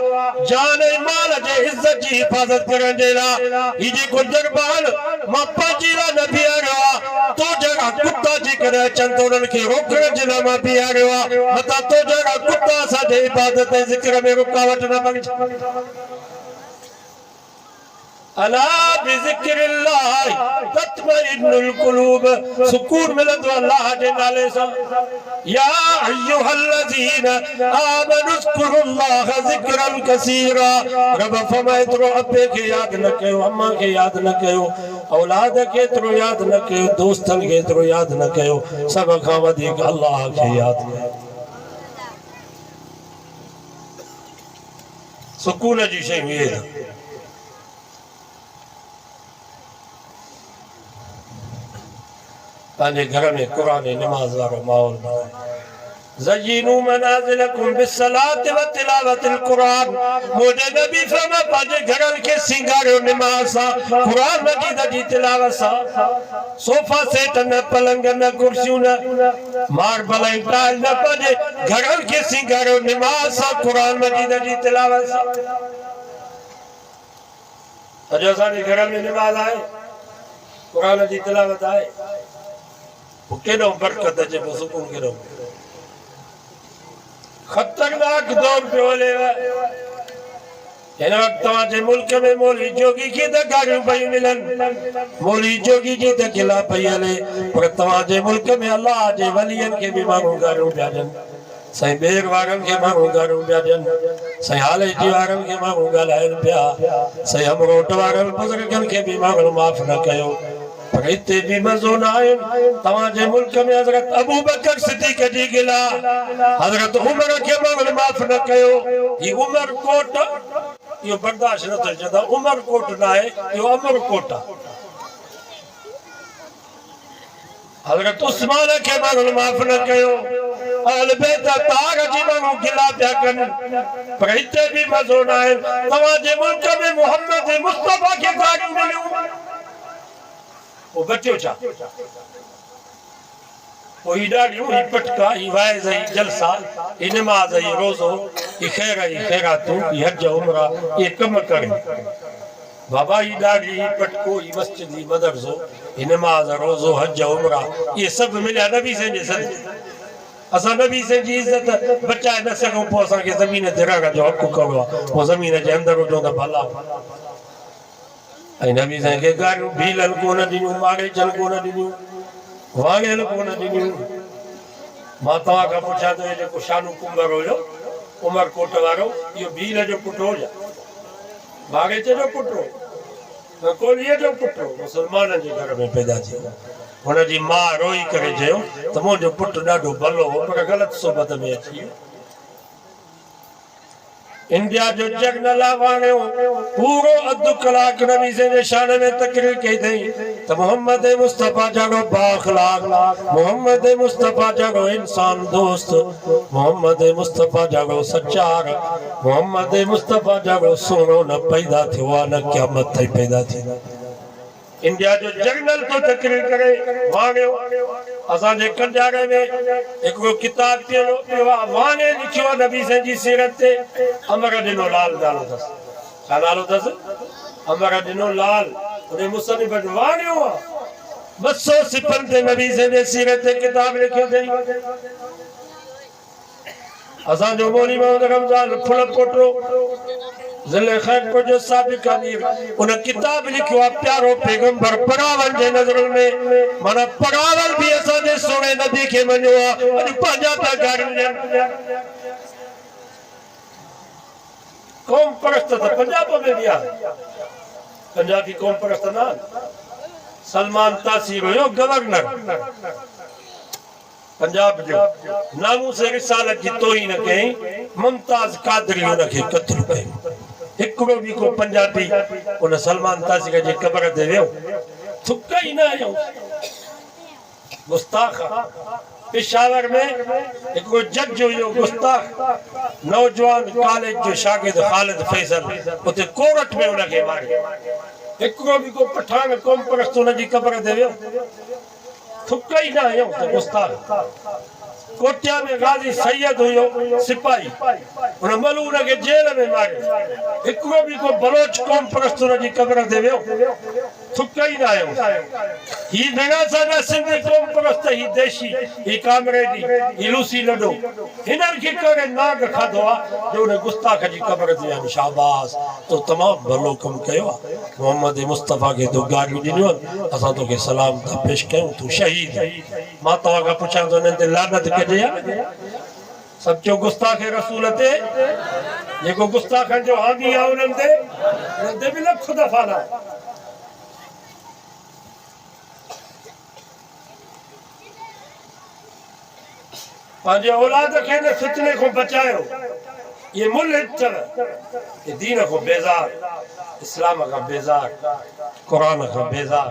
जान ऐं माल जे इज़त जी हिफ़ाज़त करण जे लाइ। ही जेको दरबार मां पंहिंजी लाइ न बीहारियो आहे, तो जहिड़ा कुता जेकॾहिं अचनि त उन्हनि खे रोकण जे लाइ मां बीहारियो आहे, मथां तो जहिड़ा कुता असांजे इबादत ऐं ज़िक्र में रुकावट न बणिजनि। अला बिज़िक्रिल्लाह तत्मइन्नुल क़ुलूब, सुकून मिलंदो अल्लाह जे नाले सां। या अय्युहल्लज़ीना आमनु ज़कुरुल्लाह ज़िक्रन कसीरा। रब फरमाए एतिरो अब्बे खे यादि न कयो, अम्मा खे यादि न कयो, औलाद खे एतिरो यादि न कयो, दोस्तनि खे एतिरो यादि न कयो, सभ खां वधीक अल्लाह खे यादि कयो। सुकून जी शयूं इहे पंहिंजे घर में क़ुरान नमाज़ वारो माहौल बनाए, ज़य्यिनू मनाज़िलकुम बिस्सलाति व तिलावतिल कुरान। मोदे नबी फरमा पाजे घरन के सिंगारो नमाज सा कुरान मजीद जी तिलावत सा। सोफा सेट न पलंग न कुर्सियों न मार्बल टाइल न पाजे घरन के सिंगारो नमाज सा कुरान मजीद जी तिलावत सा। अजो साडी घर में नमाज आए कुरान जी तिलावत आए वो केडो बरकत अचे पोइ सुकून केडो। खतरनाक दौर पे हले हिन वक्त तव्हांजे मुल्क में मौलवी जोगी की त गाड़ियूं पई मिलन मौलवी जोगी जी त किला पई हले पर तव्हांजे मुल्क में अल्लाह जे वलियन के भी माण्हू गाड़ियूं पिया ॾियनि साईं बेग वारनि खे माण्हू गाड़ियूं पिया ॾियनि साईं हालेजी वारनि खे माण्हू ॻाल्हाइनि पिया साईं अमरोट वारनि बुज़ुर्गनि खे बि माण्हू माफ़ न कयो पर हिते बि मज़ो न आयो। तव्हांजे मुल्क में हज़रत अबू बकर सिद्दीक़ जी गिला हज़रत उमर खे माण्हू माफ़ न कयो। ही उमर कोट इहो बर्दाश्त न थो चवंदा उमर कोट न आहे इहो अमर कोट आहे। हज़रत उस्मान के माण्हू माफ़ न कयो। अहल बैत तार जी माण्हू गिला पिया कनि पर हिते बि मज़ो न आहे। तव्हांजे मुल्क में मोहम्मद मुस्तफ़ा खे गाड़ियूं मिलियूं वो बच्चो छा वो ही ॾाढियूं ही पटका ही वाइज़ ही जलसा ही नमाज़ ही रोज़ो ही खैर ही खैरातूं ही हज उमरा ये कम करे बाबा ही ॾाढी ही पटको ही मस्जिद ही मदरसो ही नमाज़ रोज़ो हज उमरा ये सब मिलिया नबी से जे सदके असां नबी से जी इज्जत बचाए न सघूं पोइ असांखे ज़मीन ते रहण जो हक़ कहिड़ो आहे पोइ ज़मीन जे अंदरि हुजूं त भला ऐं नबी साईं खे गारियूं भीलनि कोन ॾिनियूं मारेचनि कोन ॾिनियूं वाङियल कोन ॾिनियूं। मां तव्हां खां पुछां थो जेको शानू कुंबर हुयो उमरकोट वारो इहो भील जो पुटु हो या बागेच जो पुटु हो न कोलीअ जो पुटु हो मुसलमाननि जे घर में पैदा थी हुनजी माउ रोई करे चयो त मुंहिंजो पुटु ॾाढो भलो हो पर ग़लति सोबत में अची वियो। इंडिया जो जगनला वाणियो पूरो अधु कलाक नबी से शान में तकरीर कई थई त मोहम्मद मुस्तफा जड़ो बाखलाक मोहम्मद मुस्तफा जड़ो इंसान दोस्त मोहम्मद मुस्तफा जड़ो सच्चार मोहम्मद मुस्तफा जड़ो सोनो न पैदा थियो न क़यामत ताईं पैदा थी। इंडिया जो जर्नल तो तकरीर करे वाणियो असां जे कंजारे में हिकिड़ो किताब पियो वाणे लिखियो नबी साईं जी सीरत ते अमर दिनो लाल नालो अथसि छा नालो अथसि अमर दिनो लाल उन मुसनिफ़ वाणियो 200 सिफ़नि ते नबी साईं जी सीरत ते किताब लिखियो अथई। असां जो मौलवी मोहम्मद रमज़ान फुल पोटो ज़िले खैरपुर जो साबिक़ अमीर उन किताब लिखियो आहे प्यारो पैगंबर परावल जे नज़र में माना परावल भी असां जे सोने नबी खे मञियो आहे अॼु पंहिंजा पिया गाड़ियूं कौम परस्त त पंजाब में भी आहे पंजाबी कौम परस्त न सलमान तासीर हुयो गवर्नर पंजाब जो नामू से रिसालत जी तोहीन कई मुमताज कादरी उन खे क़त्ल कयो हिकिड़ो भी को पंजाबी उन सलमान तासीर जे कब्र ते वियो थुक ही न आयो गुस्ताख पेशावर में हिकिड़ो जज हुयो गुस्ताख नौजवान कॉलेज जो शागिर्द खालिद फैसल उते कोर्ट में उन खे मारियो हिकिड़ो भी को पठान कौम परस्त उन जी कब्र ते वियो थुक ही ना आयो तो गुस्ताख। कोटिया में गाजी सैयद हुयो सिपाही उन मलून के जेल में मारियो हिकिड़ो भी को बलोच कौम परस्त उन जी कब्र ते वियो थुक ही ना आयो। ही बिना सादा सिंधी कौम परस्त ही देशी ही कामरेडी ही लूसी लडो हिनन के करे नाग खाधो आ जो उन गुस्ताख जी कब्र ते आन शाबाश तो तमाम भलो कम कयो मोहम्मद मुस्तफा के तो गाड़ियूं ॾिनियूं असां तोखे सलाम था पेश कयूं तू शहीद मां तव्हां खां पुछां थो हिननि ते लानत कजे सचो गुस्ताख रसूल ते जेको गुस्ताखनि जो हामी आहे उन्हनि ते बि लख दफ़ा न पंहिंजे औलाद खे न फितने को बचायो ये मुल्क ये दीन को बेजार इस्लाम का बेजार कुरान का बेजार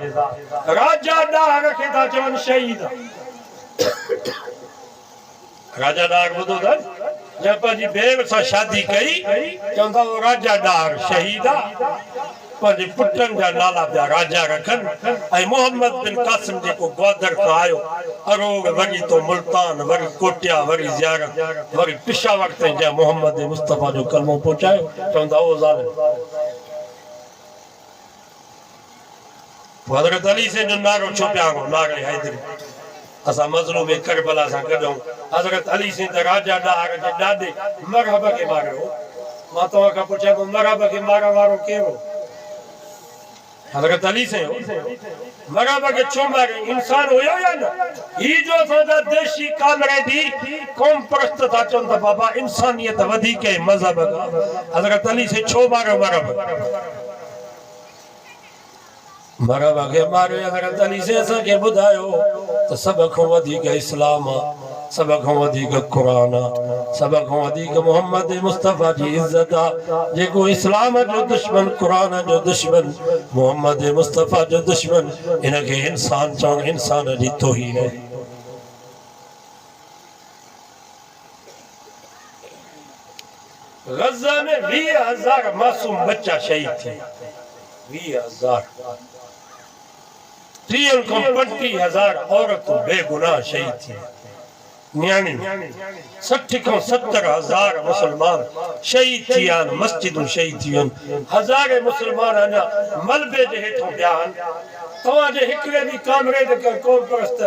राजा डाह रखे था चवन शहीद राजा डार बुधो था जब पंहिंजी भेण सां शादी कई चवंदा वो राजा डार शहीद आ पंहिंजे पुटनि जा नाला पिया राजा रखनि ऐं मोहम्मद बिन कासिम जेको ग्वादर खां आयो अरोग वरी तो मुल्तान वरी कोटिया वरी ज़ियारत वरी पिशावर ताईं जंहिं मोहम्मद मुस्तफ़ा जो कलमो पहुचायो चवंदा ओ ज़ालिम हज़रत अली से जो नारो छो पिया नारे हैदरी असा मज़लूम करबला सां गॾूं हज़रत अली से त राजा डार जे ॾाॾे मरहब खे मारियो मां तव्हां खां पुछां थो मरहब खे मारण वारो केरु हज़रत अली से मरहब के छो मारे इंसान हुयो या न ही जो असांजा देशी कामरेदी कौम परस्त था चवन त बाबा इंसानियत वधीक है मज़हब हज़रत अली से छो मारो मरहब के मारे हज़रत अली से असांखे ॿुधायो त सब खां वधीक इस्लाम आ सब खां वधीक कुरान आ सब खां वधीक मोहम्मद मुस्तफ़ा जी इज्जत आ जेको इस्लाम जो दुश्मन कुरान जो दुश्मन मोहम्मद मुस्तफ़ा जो दुश्मन इनके इंसान चवण इंसान जी तौहीन है गज़ा में 20,000 मासूम बच्चा शहीद थे 20,000 30,000 औरतों बेगुनाह शहीद थी 60,000 मुसलमान शहीद थी मस्जिदों शहीद थी हज़ारे मुसलमान अञा मलबे जे हेठों पिया तव्हां जे हिकिड़े भी कामरेद कौम परस्त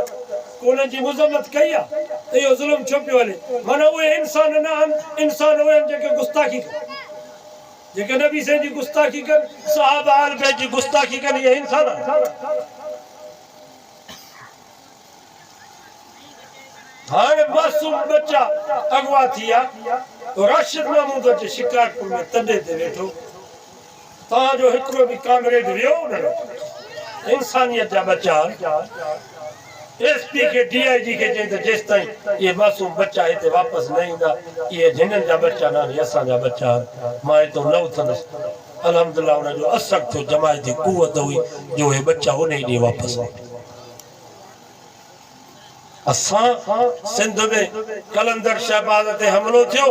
उन्हनि जी मुज़म्मत कई आहे त इहो ज़ुल्म छो पियो हले माना उहे इंसान न आहिनि इंसान उहे आहिनि जेके गुस्ताखी कनि जेके नबी साईं जी गुस्ताखी कनि सहाबा आल बैत जी गुस्ताखी कनि इहे इंसान आहिनि हाणे मासूम बच्चा अगवा थिया तो राशिद महमूद अचे शिकारपुर में तॾे ते वेठो तव्हांजो हिकिड़ो भी कामरेड वियो न इंसानियत जा बच्चा एसपी के डीआईजी के चई त जेस ताईं ये मासूम बच्चा हिते वापस न ईंदा ये जिननि जा बच्चा न असांजा बच्चा मां हितो न उथंदुसि अल्हम्दुलिल्लाह उन जो असर थियो जमायती कुवत हुई जो हे बच्चा उन ॾींहुं वापस असां सिंध में कलंदर शहबाज ते हमलो थियो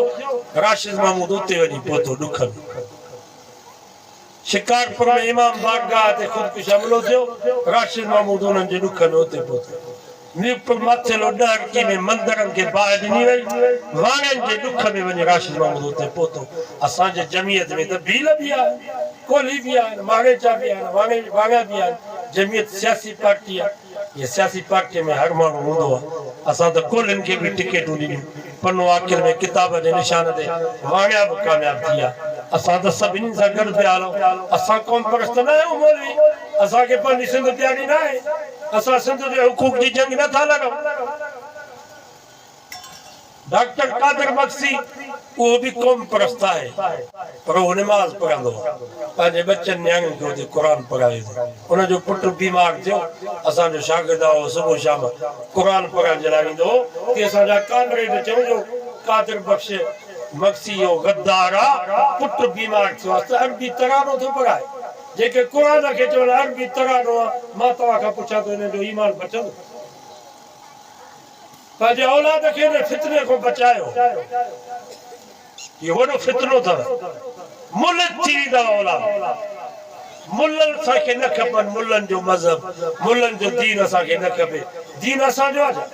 राशिद महमूद उते वञी पहुतो ॾुखनि शिकारपुर में इमाम बारगाह ते खुदकुश हमलो थियो राशिद महमूद उन्हनि जे ॾुखनि उते पहुतो मथिलो ॾहकी में मंदरनि खे बाहि ॾिनी वई वाणियुनि जे ॾुख में वञी राशिद महमूद उते पहुतो असांजे जमियत में त भील बि आहे कोली बि आहिनि माणेचा बि आहिनि वाणिया बि आहिनि जमियत सियासी पार्टी आहे ये सियासी पार्टी में हर माण्हू हूंदो आहे असां त कोलिन खे बि टिकेटूं ॾिनियूं पन्नो आखिर में किताब जे निशान ते वाणिया बि कामयाब थी विया असां त सभिनी सां गॾु पिया हलूं असां कौम परस्त न आहियूं मौलवी असांखे पंहिंजी सिंध प्यारी न आहे असां सिंध जे हुकूक जी जंग नथा लड़ूं डॉक्टर कादिर मक्सी वो भी कौम परस्त है पर वो नमाज पढ़ंदो पंहिंजे बच्चनि न्याणियुनि खे हुते क़ुरान पढ़ाए उन जो पुट बीमार थियो असांजो शागिर्द हो सुबुह शाम क़ुरान पढ़ण जे लाइ ईंदो हो कि असांजा कामरेड चवंदो कादिर बख्श मक्सी हो गद्दार आहे पुट बीमार थियो आहे त अरबी तरानो थो पढ़ाए जेके क़ुरान खे चवनि अरबी तरानो आहे मां तव्हां खां पुछां थो हिन जो ईमान बचंदो पंहिंजे औलाद खे फितने को बचायो ये वॾो फितनो अथव मुल थी वेंदा औलाद मुल्लनि असांखे न खपनि मुल्लनि जो मज़हब मुल्लनि जो दीन असांखे न खपे दीन असांजो आहे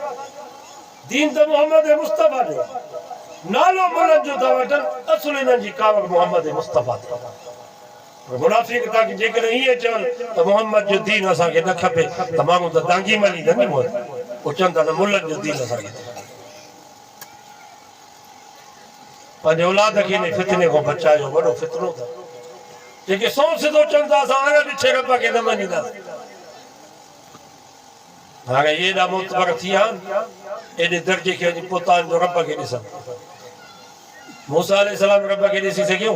दीन त मोहम्मद मुस्तफ़ा जो नालो मुल्लनि जो था वठनि असुल हिननि जी कावड़ मोहम्मद मुस्तफ़ा मुनाफ़िक ताकि जेकॾहिं ईअं चवनि त मोहम्मद जो दीन असांखे न खपे त माण्हू त दांगी मलींदा नी मोहन वो चवंदा त मुल्लनि जो दीन असांखे पंहिंजे औलाद खे इन फितने खां बचायो वॾो फितनो अथव जेके सौ सिधो चवंदा असां हाणे ॾिठे रब खे न मञींदासीं हाणे एॾा मोतबर थी विया आहिनि एॾे दर्जे खे वञी पोइ तव्हांजो रब खे ॾिसनि मूसा अलैहिस्सलाम रब खे ॾिसी सघियो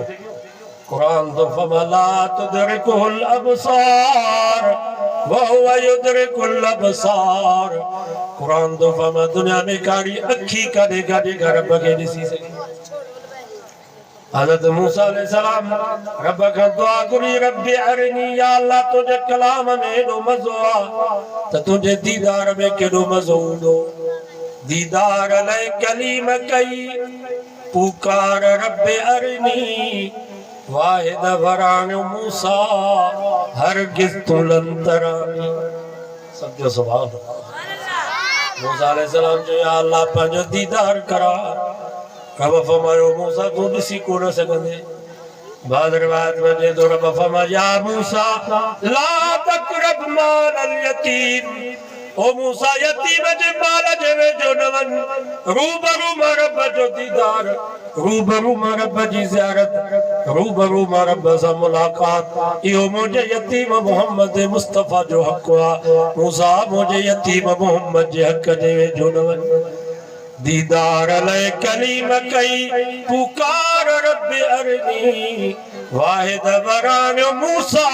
कुरान तो फमला तुदरिकुल अबसार वहुव युदरिकुल अबसार कुरान तो फम दुनिया में काड़ी अखी कॾे कॾे रब खे ॾिसी सघे हज़रत मूसा अलैहिस्सलाम रब खां दुआ घुरी रब्बी अरनी या अल्लाह तुझे कलाम में एॾो मज़ो आहे त तुंहिंजे दीदार में केॾो मज़ो हूंदो दीदार लय कलीम कई पुकार रब अरनी वाहिद वरान मूसा हरगिज़ तुलन तरानी। सब जो सुभान अल्लाह। मूसा अलैहिस्सलाम जो या अल्लाह पंहिंजो दीदार करा। रब फरमायो मूसा तू ॾिसी कोन सघंदे। बाद रिवायत में जे तो रब फरमाया या मूसा ला तक़रब माल अल यतीम, ओ मूसा यतीम जे माल जे वेझो न वञ। रूबरू मां रब जो दीदार, रूबरू मां रब जी ज़ियारत, रूबरू मां रब सां मुलाक़ात, इहो मुंहिंजे यतीम मोहम्मद मुस्तफ़ा जो हक़ आहे। मूसा मुंहिंजे यतीम मोहम्मद जे हक़ जे वेझो न वञ। दीदार लय कलीम कई पुकार रब अरनी वाहिद वरान मूसा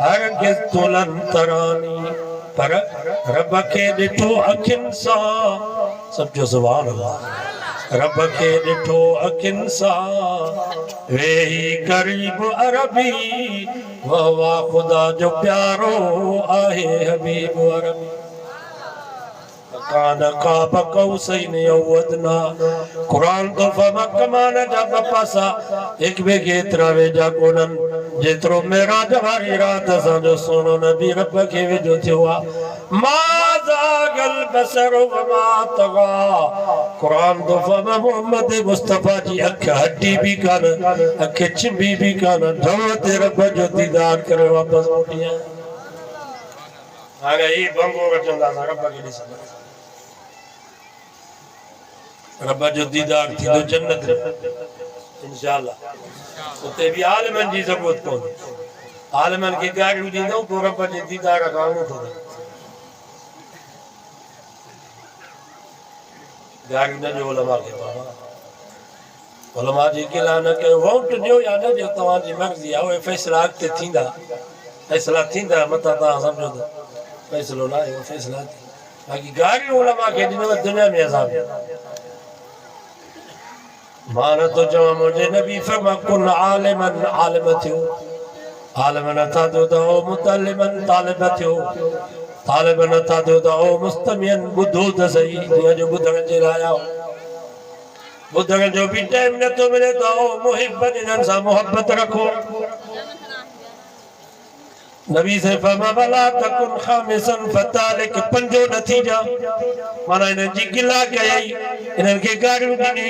हरगिज़ तुलन तरानी। पर रब के ॾिठो अखियुनि सां। सब जो सुभान अल्लाह। रब के ॾिठो अखियुनि सां वेही करीब अरबी वाह वाह खुदा जो प्यारो आहे हबीब अरबी। कान काब कौसैन औ अदना। कुरान तो फमकमान जा पासा एक ॿिए खे एतिरा वेझा कोन्हनि जेतिरो मेराज वारी रात असांजो सोनो नबी रब खे वेझो थियो आहे। मा ज़ागल बसर वमा तग़ा। कुरान तो फम मोहम्मद मुस्तफ़ा जी अख हड्डी भी कान, अख छिंबी भी कान, ढव ते रब जो दीदार करे वापस मोटी आया। हाणे ही बंगो रचंदा रब खे ॾिसंदा। रब जो दीदार थी तो जन्नत इंशाअल्लाह। उते भी आलमन जी ज़रूरत कोन्हे। आलमन खे गाड़ियूं ॾींदऊं तो रब जे दीदार खां अङूठो गाड़ियूं न ॾियो उलमा खे। बाबा उलमा जी गिला न कयो। वोट ॾियो या न ॾियो तव्हांजी मर्ज़ी आहे। उहे फ़ैसिला अॻिते थींदा। फ़ैसिला थींदा मथां तव्हां सम्झो त फ़ैसिलो न आहे, फ़ैसिला बाक़ी गाड़ियूं उलमा खे ॾिनो दुनिया में असां मां नथो चवां। मुंहिंजे नबी फरमा कुन आलिमन आलिम थियो। आलिम नथा थियो त ओ मुतअल्लिमन तालिब थियो। तालिब नथा थियो त ओ मुस्तमियन ॿुधो त सही। जीअं जो ॿुधण जे लाइ आओ। ॿुधण जो बि टाइम नथो मिले त ओ मुहिब इन्हनि सां मोहबत रखो। नबी से फरमा भला तकुन खामिसन फतालिक पंजो न थी जा। माना इन्हनि जी गिला कई, इन्हनि खे गाड़ियूं ॾिनी,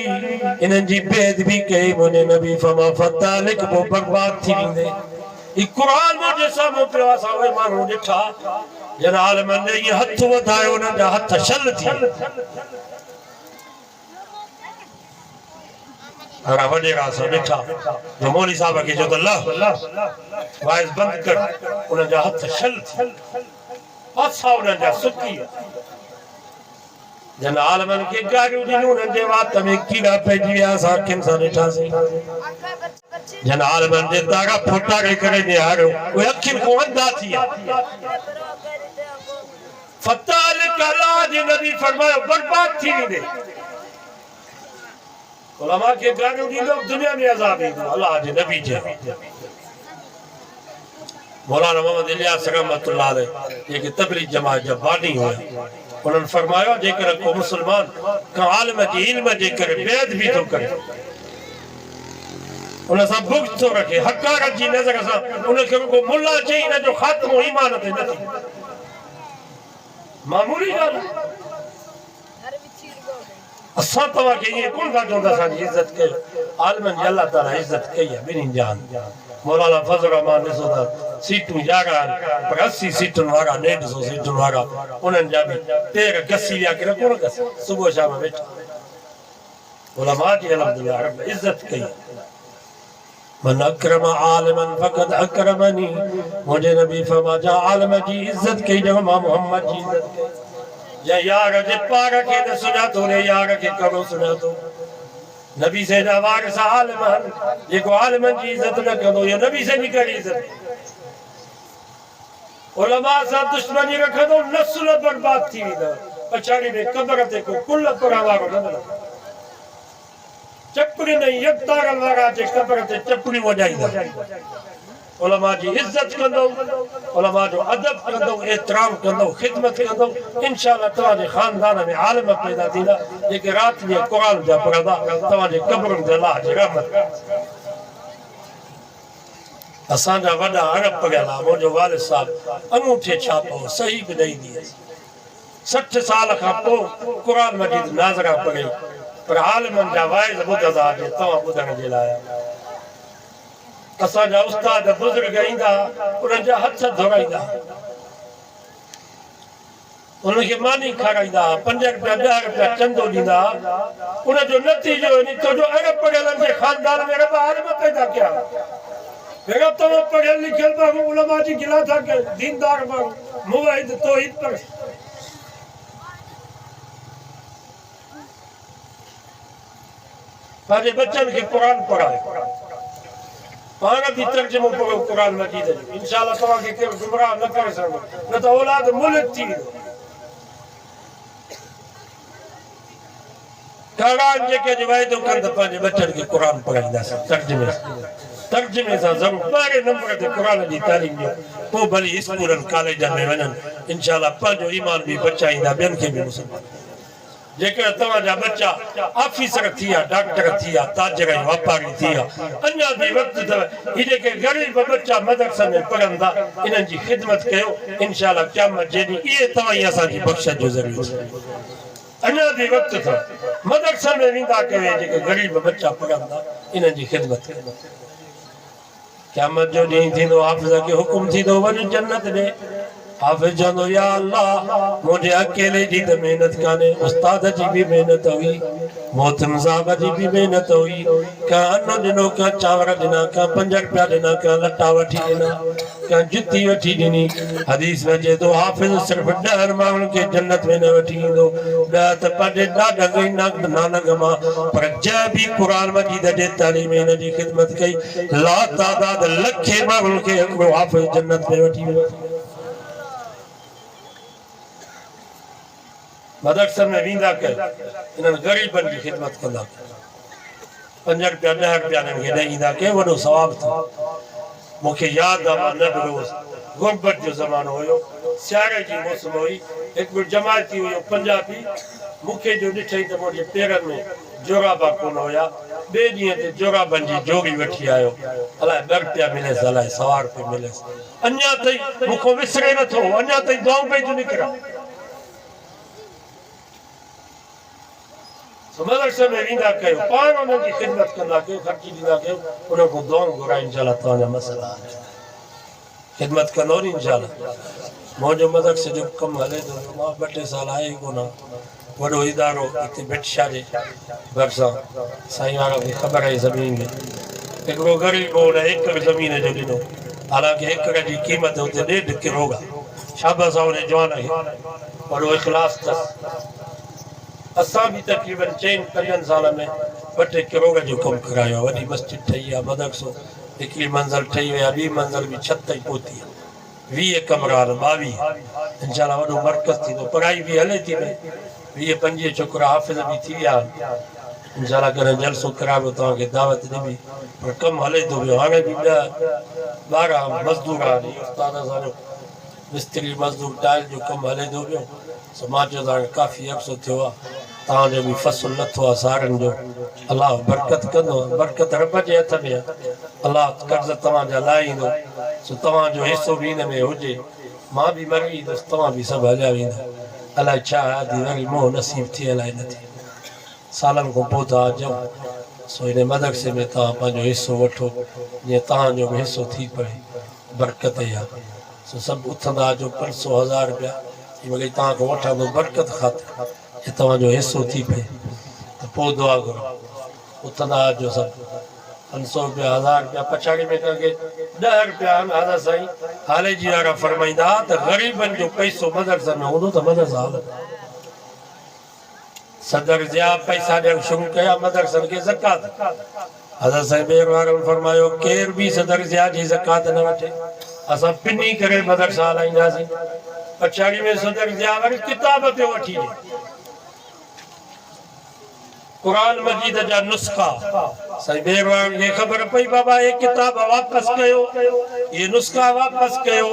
इन्हनि जी बेअदबी कई। मुंहिंजे नबी फरमा फतालिक पोइ बर्बाद थी वेंदे। ही क़ुरान मुंहिंजे साम्हूं पियो आहे। असां उहे माण्हू ॾिठा जन आलमन ने इहे हथ वधायो, उन्हनि जा हथ छल थी। वॾेरा सां ॾिठा जो मौली साहब खे चयो त लह वाइस बंदि कर। उन्हनि जा हथ छल थी, पासा उन्हनि जा सुकी। जन आलमन खे गाड़ियूं ॾिनियूं, उन्हनि जे वात में कीड़ा पइजी विया। असां अखियुनि सां ॾिठासीं। जन आलमन जे तारा फुटारे करे निहारियो, उहे अखियुनि खां अंधा थी विया। फतालिक अल्लाह जे नबी फरमायो बर्बाद थी वेंदे। उलमा के गाड़ियों ॾींदो दुनिया में अज़ाब ईंदो अल्लाह जे नबी जे। मौलाना मोहम्मद इलियास रहमतुल्लाह अलैह जेके तबलीग जमात जा बानी हुआ, उन्होंने फरमाया जेकर को मुसलमान का आलिम जी इल्म जे करे बेअदबी तो करे, उन सां बुग़्ज़ तो रखे, हक़ारत जी नज़र सां उन खे को मुल्ला चई न जो ख़ात्मो ईमान ते न थी। मामूली ॻाल्हि असां तव्हां खे ईअं कोन था चऊं त असांजी इज़त कयो। आलिमनि जी अलाह ताला इज़त कई आहे ॿिन्हिनि जान। मौलाना फज़ल रहमान ॾिसो त सीटूं 11 पर 80 सीटुनि वारा 150 सीटुनि वारा उन्हनि जा बि पेर घसी विया कि न कोन घसी, सुबुह शाम वेठा। उलमा जी अल्हम्दुलिल्लाह रब इज़त कई। मन अकरम आलिमन फ़क़द अकरमनी। मुंहिंजे नबी फरमा जा आलिम जी इज़त कई जो मां मोहम्मद जी इज़त कई। या यार जे पार के न सुञातो रे यार के करो सुञातो। नबी से जा वारिस आलिम जेको आलिमन जी इज़त न कंदो या नबी से जी कहिड़ी इज़त। उलमा सां दुश्मनी रखंदो नस्ल बर्बाद थी वेंदव। पछाड़ी में कब्र ते को कुल पुरा वारो न मिलंदो। चपड़ी नहीं यकतारल वारा जे कब्र ते चपड़ी वॼाईंदा। उलमा जी इज्जत कंदो, उलमा जो अदब कंदो, एहतराम कंदो, खिदमत कंदो, इंशाअल्लाह तवाजे खानदान में आलिम पैदा थींदा जेके रात में कुरान जा पढ़ंदा, तवाजे कब्रनि ते अल्लाह जी रहमत। असांजा वॾा अरब पढ़ियल आहे, मुंहिंजो वालिद साहब अंगूठे छापो सही बि ॾेई ॾिए 60 साल खां पोइ कुरान मजीद नाज़रा पढ़े, पर आलिमनि जा वाइज़ ॿुधंदा अॼु तव्हां ॿुधण जे लाइ। असांजा उस्ताद बुज़ुर्ग ईंदा, उन्हनि जा हथ धोराईंदा, उनखे मानी खाराईंदा, 5 रुपया 10 रुपया चंदो ॾींदा। उनजो नतीजो तुंहिंजो अरब पढ़ियलनि जे खानदान में रब आलिम पैदा कया। बेटा तव्हां पढ़ियल लिखियल माण्हू, उलमा जी गिला था कयो, दीनदार माण्हू, मुवाहिद तौहीद पर पंहिंजे बच्चनि खे कुरान पढ़ाए, पाण बि तर्जुमो पढ़ो कुरान मजीद जो। इंशाअल्लाह तव्हांखे केरु गुमराह न करे सघंदो, न त औलाद मुल्क थी वेंदो। कारान जेके वाइदो कनि त पंहिंजे बच्चनि खे कुरान पढ़ाईंदासीं तर्जुमे सां ज़रूरु। 12 नंबर ते कुरान जी तालीम ॾियो, पोइ भली स्कूलनि कॉलेजनि में वञनि, इंशाअल्लाह पंहिंजो ईमान बि बचाईंदा, ॿियनि खे बि मुसलमान। जेकर तव्हांजा बच्चा ऑफिसर थी विया, डॉक्टर थी विया, ताजर ऐं वापारी थी विया, अञा बि वक़्तु अथव। ही जेके ग़रीब बच्चा मदरसे में पढ़ंदा, इन्हनि जी ख़िदमत कयो, इंशाअल्लाह क़यामत जे ॾींहुं इहे तव्हां ई असांजी बख़्शिश जो ज़रियो। अञा बि वक़्तु अथव, मदरसे में वेंदा कयो, जेके ग़रीब बच्चा पढ़ंदा, इन्हनि जी ख़िदमत कयो। क़यामत जो ॾींहुं थींदो, हाफ़िज़ खे हुकुम थींदो वञ जन्नत ॾे। हाफ़िज़ चवंदो या अल्लाह, मुझे अकेले जी त मेहनत कान्हे, उस्ताद जी भी मेहनत हुई, मोहतरम साहब जी भी मेहनत हुई। का अन्न ॾिनो, का चांवर ॾिना, का 5 रुपया ॾिना, का लटा वठी ॾिना, का जुती वठी ॾिनी। हदीस में चए थो हाफ़िज़ सिर्फ़ 10 माण्हुनि खे जन्नत में न वठी ईंदो, 10 त पंहिंजे ॾाॾा नानक मां, पर जंहिं बि क़ुरान मजीद जे तालीम में हिन जी ख़िदमत कई, ला तादाद लखे माण्हुनि खे हिकिड़ो हाफ़िज़ जन्नत में वठी वियो। मदरसे में वेंदा कयो, इन्हनि ग़रीबनि जी ख़िदमत कंदा, 5 रुपया 10 रुपया इन्हनि खे ॾेई ईंदा कयो, वॾो सवाबु थियो। मूंखे यादि आहे, मां नंढड़ो हुउसि, गुरबत जो ज़मानो हुयो, सियारे जी मौसम हुई, हिकु जमायती हुयो पंजाबी, मूंखे जो ॾिठई त मुंहिंजे पेरनि में जोराबा कोन हुया। ॿिए ॾींहं ते जोराबनि जी जोड़ी वठी आयो, अलाए 2 रुपया मिलेसि, अलाए 1.25 रुपया मिलेसि। अञा ताईं मूंखां विसरे नथो, अञा ताईं दुआऊं पई थियूं निकिरनि। मदरसे में वेंदा कयो, पाण उन्हनि जी ख़िदमत कंदा कयो, ख़र्ची ॾींदा कयो, उन्हनि खां दुआऊं घुराए, इंशाअल्लाह तव्हांजा मसइला ख़िदमत कंदो नी इंशाअल्लाह। मुंहिंजो मदरसे जो कमु हले थो, मां 2-3 साल आहे ई कोन। वॾो इदारो हिते भिटशा जे भरिसां, साईं वारा खे ख़बर आहे ज़मीन में, हिकिड़ो ग़रीब हो, 1 एकड़ ज़मीन जो ॾिनो, हालांकि एकड़ जी क़ीमत हुते 1.5 करोड़ आहे। शाबाश आहे उन जवान खे, वॾो इख़लास अथसि। असां बि तक़रीबन 4-5 साल में 2-3 करोड़ जो कमु करायो आहे। वॾी मस्जिद ठही आहे, मदरसो, हिकिड़ी मंज़िल ठही वई आहे, ॿी मंज़िल बि छत ताईं पहुती आहे, 20 कमरा 22, इंशाअल्लाह वॾो मर्कज़ थींदो। पढ़ाई बि हले थी पई, 20-25 छोकिरा हाफ़िज़ बि थी विया आहिनि। इंशाअल्लाह कॾहिं जलसो कराइबो, तव्हांखे दावत ॾिबी, पर कमु हले थो पियो। हाणे बि 10-12 मज़दूर आहिनि, उस्ताद असांजो मिस्त्री मज़दूर टाइल जो कमु हले थो पियो। सो मां चयो तव्हांखे काफ़ी अरसो थियो आहे, तव्हांजो बि फ़सुल नथो आहे सारनि जो, अलाह बरकत कंदो, बरकत रब जे हथ में आहे, अलाह कर्ज़ तव्हांजा लाहे ईंदो। सो तव्हांजो हिसो बि हिन में हुजे, मां बि मरी ईंदुसि, तव्हां बि सभु हलिया वेंदा। अलाए छा आदि वरी मोह नसीब थी, अलाए न थी, सालनि खां पोइ था अचूं। सो हिन मदरसे में तव्हां पंहिंजो हिसो वठो, जीअं तव्हांजो बि हिसो थी पए, बरकत ई आहे। सो सभु उथंदा अचो, 500-1000 रुपया वरी तव्हांखां वठंदो बरकत ख़ातिर, जे तव्हांजो हिसो थी पए त पोइ दुआ करो। उथंदा अचो सभु, 500 रुपया 1000 रुपया पछाड़ी में कंहिंखे 10 रुपया आहिनि। साईं हाले जी वारा फरमाईंदा त ग़रीबनि जो पैसो मदरसे में हूंदो त मदरसा हलंदा। सदर जिया पैसा ॾियणु शुरू कया मदरसनि खे ज़कात। हज़रत साईं ॿिए वारनि फरमायो केर बि सदर जिया जी ज़कात न वठे, असां पिनी करे मदरसा हलाईंदासीं। पछाड़ी में सदर जिया वरी किताब ते वठी ॾे, कुरान मजीद जा नुस्ख़ा साईं मेहरबान खे ख़बर पई बाबा ये किताब वापस कयो, ये नुस्खा वापस कयो,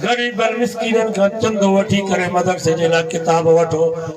गरीब मिस्कीनन का चंदो वठी करे मदरसे जे लाइ किताब वठो।